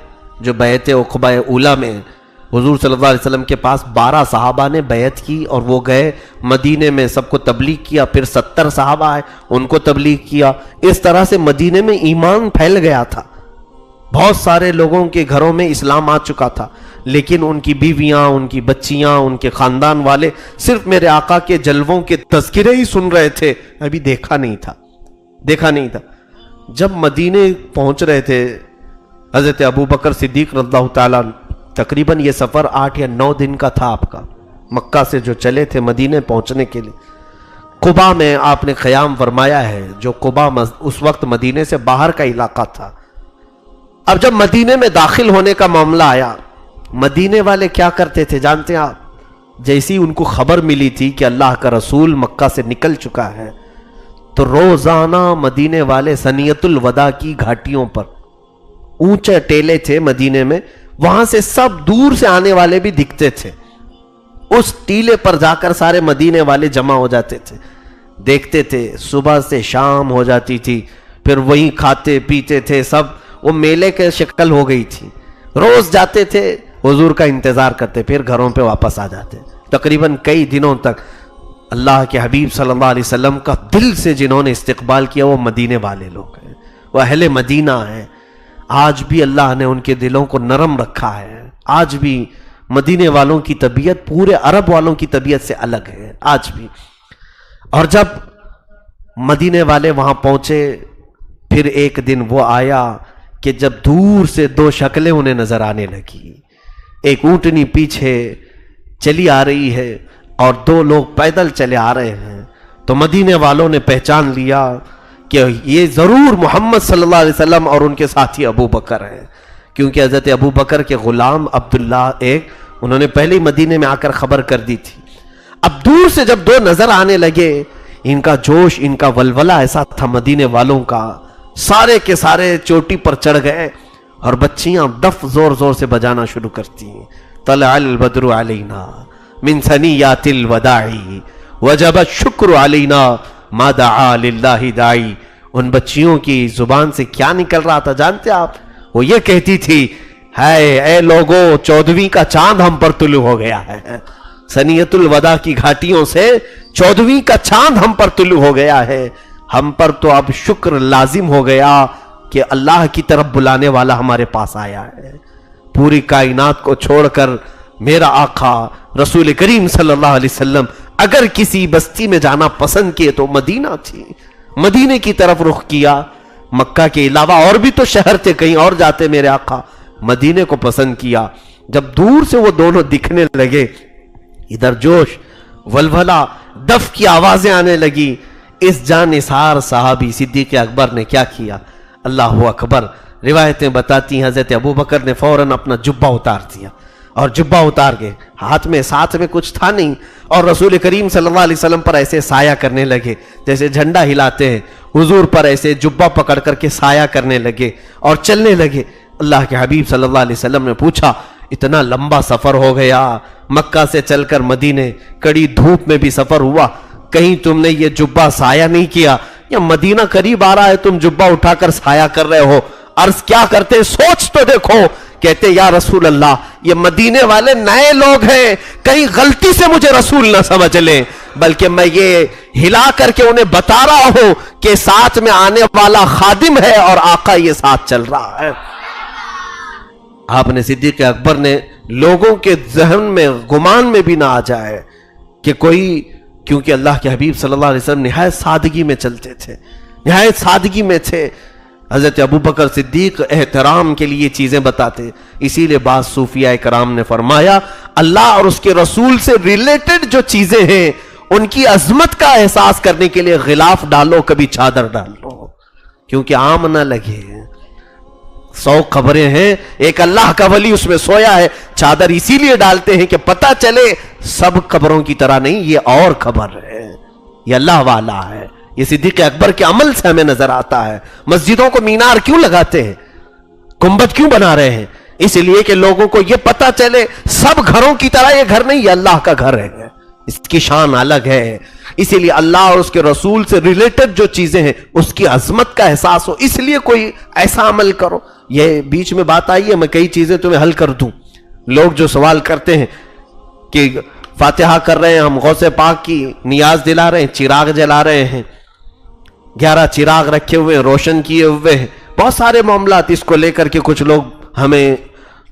جو بیعت عقبہ اولا میں حضور صلی اللہ علیہ وسلم کے پاس 12 صحابہ نے بیعت کی اور وہ گئے مدینے میں، سب کو تبلیغ کیا، پھر 70 صحابہ آئے ان کو تبلیغ کیا۔ اس طرح سے مدینے میں ایمان پھیل گیا تھا، بہت سارے لوگوں کے گھروں میں اسلام آ چکا تھا، لیکن ان کی بیویاں، ان کی بچیاں، ان کے خاندان والے صرف میرے آقا کے جلووں کے تذکرے ہی سن رہے تھے، ابھی دیکھا نہیں تھا۔ جب مدینے پہنچ رہے تھے حضرت ابو بکر صدیق رضی اللہ تعالیٰ، تقریباً یہ سفر 8 یا 9 دن کا تھا آپ کا، مکہ سے جو چلے تھے مدینے پہنچنے کے لیے۔ قبا میں آپ نے قیام فرمایا ہے، جو قبا اس وقت مدینے سے باہر کا علاقہ تھا۔ اب جب مدینے میں داخل ہونے کا معاملہ آیا، مدینے والے کیا کرتے تھے جانتے ہیں آپ؟ جیسی ان کو خبر ملی تھی کہ اللہ کا رسول مکہ سے نکل چکا ہے، تو روزانہ مدینے والے سنیت الوداع کی گھاٹیوں پر، اونچے ٹیلے تھے مدینے میں، وہاں سے سب دور سے آنے والے بھی دکھتے تھے، اس ٹیلے پر جا کر سارے مدینے والے جمع ہو جاتے تھے، دیکھتے تھے، صبح سے شام ہو جاتی تھی، پھر وہیں کھاتے پیتے تھے سب، وہ میلے کے شکل ہو گئی تھی۔ روز جاتے تھے حضور کا انتظار کرتے، پھر گھروں پہ واپس آ جاتے۔ تقریباً کئی دنوں تک اللہ کے حبیب صلی اللہ علیہ وسلم کا دل سے جنہوں نے استقبال کیا وہ مدینے والے لوگ ہیں، وہ اہل مدینہ ہیں۔ آج بھی اللہ نے ان کے دلوں کو نرم رکھا ہے، آج بھی مدینے والوں کی طبیعت پورے عرب والوں کی طبیعت سے الگ ہے آج بھی۔ اور جب مدینے والے وہاں پہنچے، پھر ایک دن وہ آیا کہ جب دور سے 2 شکلیں انہیں نظر آنے لگی، ایک اونٹنی پیچھے چلی آ رہی ہے اور 2 لوگ پیدل چلے آ رہے ہیں، تو مدینے والوں نے پہچان لیا کہ یہ ضرور محمد صلی اللہ علیہ وسلم اور ان کے ساتھی ابو بکر ہیں، کیونکہ حضرت ابو بکر کے غلام عبداللہ انہوں نے پہلے مدینے میں آ کر خبر کر دی تھی۔ اب دور سے جب 2 نظر آنے لگے، ان کا جوش، ان کا ولولہ ایسا تھا مدینے والوں کا، سارے کے سارے چوٹی پر چڑھ گئے اور بچیاں دف زور زور سے بجانا شروع کرتی ہیں، طلع البدر علینا من ثنیات الوداع وجب الشکر علینا ما دعا للہ داعی۔ ان بچیوں کی زبان سے کیا نکل رہا تھا جانتے آپ؟ وہ یہ کہتی تھی، اے لوگو، 14ویں کا چاند ہم پر طلوع ہو گیا ہے، سنیت الوداع کی گھاٹیوں سے 14ویں کا چاند ہم پر طلوع ہو گیا ہے، ہم پر تو اب شکر لازم ہو گیا کہ اللہ کی طرف بلانے والا ہمارے پاس آیا ہے۔ پوری کائنات کو چھوڑ کر میرا آقا رسول کریم صلی اللہ علیہ وسلم اگر کسی بستی میں جانا پسند کیے تو مدینہ تھی، مدینے کی طرف رخ کیا۔ مکہ کے علاوہ اور بھی تو شہر تھے، کہیں اور جاتے میرے آقا، مدینے کو پسند کیا۔ جب دور سے وہ دونوں دکھنے لگے، ادھر جوش، ولولہ، دف کی آوازیں آنے لگی، اس جانثار صحابی صدیق اکبر نے کیا کیا؟ اللہ اکبر! روایتیں بتاتی ہیں حضرت ابو بکر نے فوراً اپنا جبہ اتار دیا، اور جبہ اتار کے ساتھ میں کچھ تھا نہیں، اور رسول کریم صلی اللہ علیہ وسلم پر ایسے سایہ کرنے لگے جیسے جھنڈا ہلاتے ہیں، حضور پر ایسے جبہ پکڑ کر کے سایہ کرنے لگے اور چلنے لگے۔ اللہ کے حبیب صلی اللہ علیہ وسلم نے پوچھا، اتنا لمبا سفر ہو گیا، مکہ سے چل کر مدینے، کڑی دھوپ میں بھی سفر ہوا، کہیں تم نے یہ جبہ سایہ نہیں کیا؟ یا مدینہ قریب آ رہا ہے، تم جبہ اٹھا کر سایہ کر رہے ہو؟ عرض کیا کرتے، سوچ تو دیکھو۔ کہتے یا رسول اللہ، یہ مدینے والے نئے لوگ ہیں، کہیں غلطی سے مجھے رسول نہ سمجھ لیں، بلکہ میں یہ ہلا کر کے انہیں بتا رہا ہوں کہ ساتھ میں آنے والا خادم ہے اور آقا یہ ساتھ چل رہا ہے۔ آپ نے صدیق اکبر نے لوگوں کے ذہن میں، گمان میں بھی نہ آ جائے کہ کوئی، کیونکہ اللہ کے حبیب صلی اللہ علیہ وسلم نہایت سادگی میں چلتے تھے، نہایت سادگی میں تھے۔ حضرت ابو بکر صدیق احترام کے لیے چیزیں بتاتے، اسی لیے بعض صوفیاء کرام نے فرمایا اللہ اور اس کے رسول سے ریلیٹڈ جو چیزیں ہیں ان کی عظمت کا احساس کرنے کے لیے غلاف ڈالو، کبھی چادر ڈالو، کیونکہ عام نہ لگے۔ 100 قبریں ہیں، ایک اللہ کا ولی اس میں سویا ہے. چادر اسی لیے ڈالتے ہیں کہ پتہ چلے سب قبروں کی طرح نہیں، یہ اور قبر ہے، یہ اللہ والا ہے. یہ صدیق اکبر کے عمل سے ہمیں نظر آتا ہے. مسجدوں کو مینار کیوں لگاتے ہیں، گنبد کیوں بنا رہے ہیں؟ اس لیے کہ لوگوں کو یہ پتہ چلے سب گھروں کی طرح یہ گھر نہیں، یہ اللہ کا گھر ہے، اس کی شان الگ ہے. اسی لیے اللہ اور اس کے رسول سے ریلیٹڈ جو چیزیں ہیں اس کی عظمت کا احساس ہو، اس لیے کوئی ایسا عمل کرو. یہ بیچ میں بات آئی ہے، میں کئی چیزیں تمہیں حل کر دوں. لوگ جو سوال کرتے ہیں کہ فاتحہ کر رہے ہیں ہم، غوث پاک کی نیاز دلا رہے ہیں، چراغ جلا رہے ہیں، 11 چراغ رکھے ہوئے روشن کیے ہوئے ہیں، بہت سارے معاملات اس کو لے کر کے کچھ لوگ ہمیں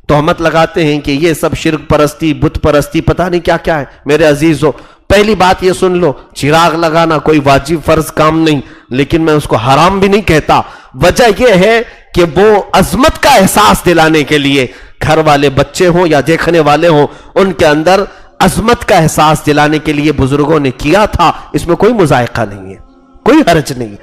تہمت لگاتے ہیں کہ یہ سب شرک پرستی، بت پرستی، پتہ نہیں کیا کیا ہے. میرے عزیزو، پہلی بات یہ سن لو، چراغ لگانا کوئی واجب فرض کام نہیں، لیکن میں اس کو حرام بھی نہیں کہتا. وجہ یہ ہے کہ وہ عظمت کا احساس دلانے کے لیے گھر والے بچے ہوں یا دیکھنے والے ہوں، ان کے اندر عظمت کا احساس دلانے کے لیے بزرگوں نے کیا تھا. اس میں کوئی مذائقہ نہیں ہے، کوئی حرج نہیں.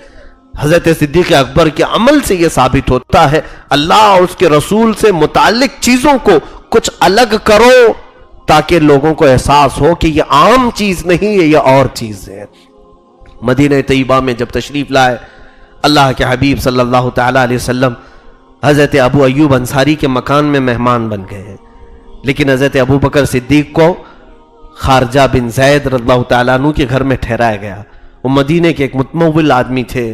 حضرت صدیق اکبر کے عمل سے یہ ثابت ہوتا ہے اللہ اور اس کے رسول سے متعلق چیزوں کو کچھ الگ کرو تاکہ لوگوں کو احساس ہو کہ یہ عام چیز نہیں ہے، یہ اور چیز ہے. مدینہ طیبہ میں جب تشریف لائے اللہ کے حبیب صلی اللہ تعالی علیہ وسلم حضرت ابو ایوب انصاری کے مکان میں مہمان بن گئے ہیں، لیکن حضرت ابو بکر صدیق کو خارجہ بن زید رضی اللہ تعالیٰ عنہ کے گھر میں ٹھہرایا گیا. وہ مدینے کے ایک متمول آدمی تھے،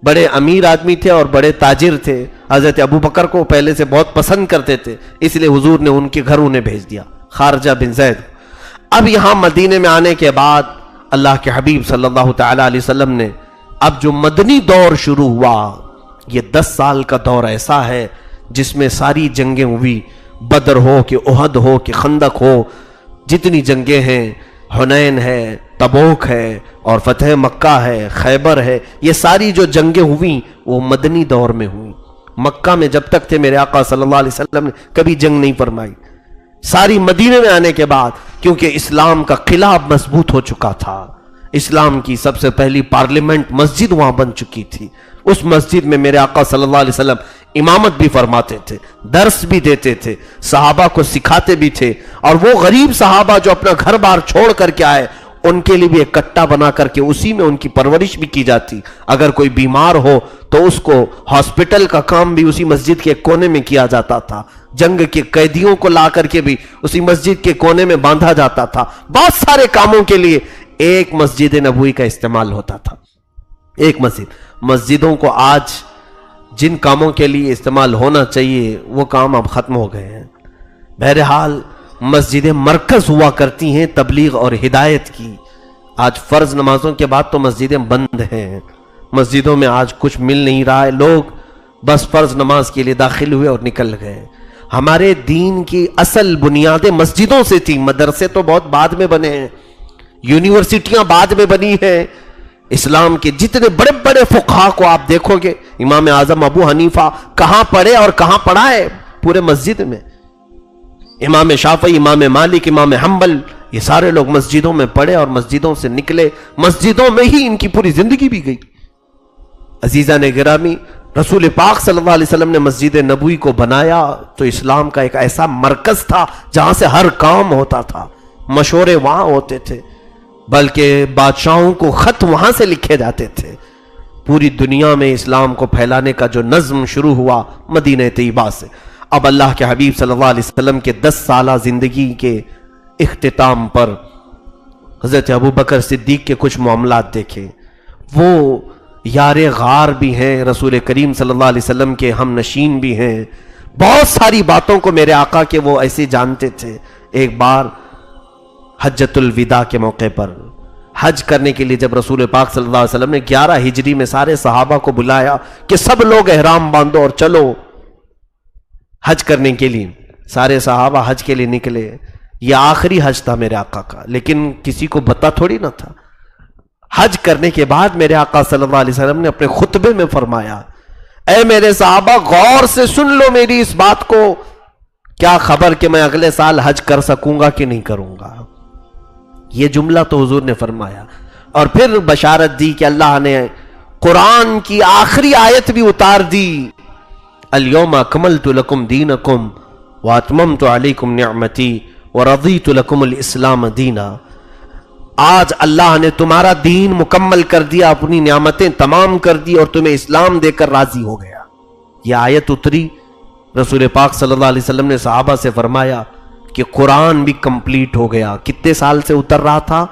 بڑے امیر آدمی تھے اور بڑے تاجر تھے. حضرت ابو بکر کو پہلے سے بہت پسند کرتے تھے، اس لیے حضور نے ان کے گھر انہیں بھیج دیا، خارجہ بن زید. اب یہاں مدینے میں آنے کے بعد اللہ کے حبیب صلی اللہ تعالی علیہ وسلم نے اب جو مدنی دور شروع ہوا، یہ 10 سال کا دور ایسا ہے جس میں ساری جنگیں ہوئی، بدر ہو کہ احد ہو کہ خندق ہو، جتنی جنگیں ہیں، حنین ہے، تبوک ہے اور فتح مکہ ہے، خیبر ہے، یہ ساری جو جنگیں ہوئیں وہ مدنی دور میں ہوئیں. مکہ میں جب تک تھے میرے آقا صلی اللہ علیہ وسلم نے کبھی جنگ نہیں فرمائی. ساری مدینے میں آنے کے بعد کیونکہ اسلام کا قلعہ مضبوط ہو چکا تھا، اسلام کی سب سے پہلی پارلیمنٹ مسجد وہاں بن چکی تھی. اس مسجد میں میرے آقا صلی اللہ علیہ وسلم امامت بھی فرماتے تھے، درس بھی دیتے تھے، صحابہ کو سکھاتے بھی تھے. اور وہ غریب صحابہ جو اپنا گھر بار چھوڑ کر کے آئے، ان کے لیے بھی ایک کٹا بنا کر کے اسی میں ان کی پرورش بھی کی جاتی. اگر کوئی بیمار ہو تو اس کو ہاسپٹل کا کام بھی اسی مسجد کے ایک کونے میں کیا جاتا تھا. جنگ کے قیدیوں کو لا کر کے بھی اسی مسجد کے کونے میں باندھا جاتا تھا. بہت سارے کاموں کے لیے ایک مسجد نبوی کا استعمال ہوتا تھا، ایک مسجدوں کو آج جن کاموں کے لیے استعمال ہونا چاہیے وہ کام اب ختم ہو گئے ہیں. بہرحال مسجدیں مرکز ہوا کرتی ہیں تبلیغ اور ہدایت کی. آج فرض نمازوں کے بعد تو مسجدیں بند ہیں، مسجدوں میں آج کچھ مل نہیں رہا ہے. لوگ بس فرض نماز کے لیے داخل ہوئے اور نکل گئے. ہمارے دین کی اصل بنیادیں مسجدوں سے تھی. مدرسے تو بہت بعد میں بنے ہیں، یونیورسٹیاں بعد میں بنی ہیں. اسلام کے جتنے بڑے بڑے فقہا کو آپ دیکھو گے، امام اعظم ابو حنیفہ کہاں پڑھے اور کہاں پڑھا ہے؟ پورے مسجد میں. امام شافعی، امام مالک، امام حنبل، یہ سارے لوگ مسجدوں میں پڑھے اور مسجدوں سے نکلے. مسجدوں میں ہی ان کی پوری زندگی بھی گئی. عزیزان گرامی، رسول پاک صلی اللہ علیہ وسلم نے مسجد نبوی کو بنایا تو اسلام کا ایک ایسا مرکز تھا جہاں سے ہر کام ہوتا تھا. مشورے وہاں ہوتے تھے، بلکہ بادشاہوں کو خط وہاں سے لکھے جاتے تھے. پوری دنیا میں اسلام کو پھیلانے کا جو نظم شروع ہوا مدینہ طیبہ سے. اب اللہ کے حبیب صلی اللہ علیہ وسلم کے 10 سالہ زندگی کے اختتام پر حضرت ابو بکر صدیق کے کچھ معاملات دیکھیں. وہ یار غار بھی ہیں، رسول کریم صلی اللہ علیہ وسلم کے ہم نشین بھی ہیں. بہت ساری باتوں کو میرے آقا کے وہ ایسے جانتے تھے. ایک بار حجۃ الوداع کے موقع پر حج کرنے کے لیے جب رسول پاک صلی اللہ علیہ وسلم نے 11 ہجری میں سارے صحابہ کو بلایا کہ سب لوگ احرام باندھو اور چلو حج کرنے کے لیے، سارے صحابہ حج کے لیے نکلے. یہ آخری حج تھا میرے آقا کا، لیکن کسی کو پتہ تھوڑی نہ تھا. حج کرنے کے بعد میرے آقا صلی اللہ علیہ وسلم نے اپنے خطبے میں فرمایا، اے میرے صحابہ غور سے سن لو میری اس بات کو، کیا خبر کہ میں اگلے سال حج کر سکوں گا کہ نہیں کروں گا. یہ جملہ تو حضور نے فرمایا اور پھر بشارت دی کہ اللہ نے قرآن کی آخری آیت بھی اتار دی. الیوم اکملت لکم دینکم واتممت علیکم نعمتی ورضیت لکم الاسلام دینا. آج اللہ نے تمہارا دین مکمل کر دیا، اپنی نعمتیں تمام کر دی اور تمہیں اسلام دے کر راضی ہو گیا. یہ آیت اتری، رسول پاک صلی اللہ علیہ وسلم نے صحابہ سے فرمایا کہ قرآن بھی کمپلیٹ ہو گیا. کتنے سال سے اتر رہا تھا؟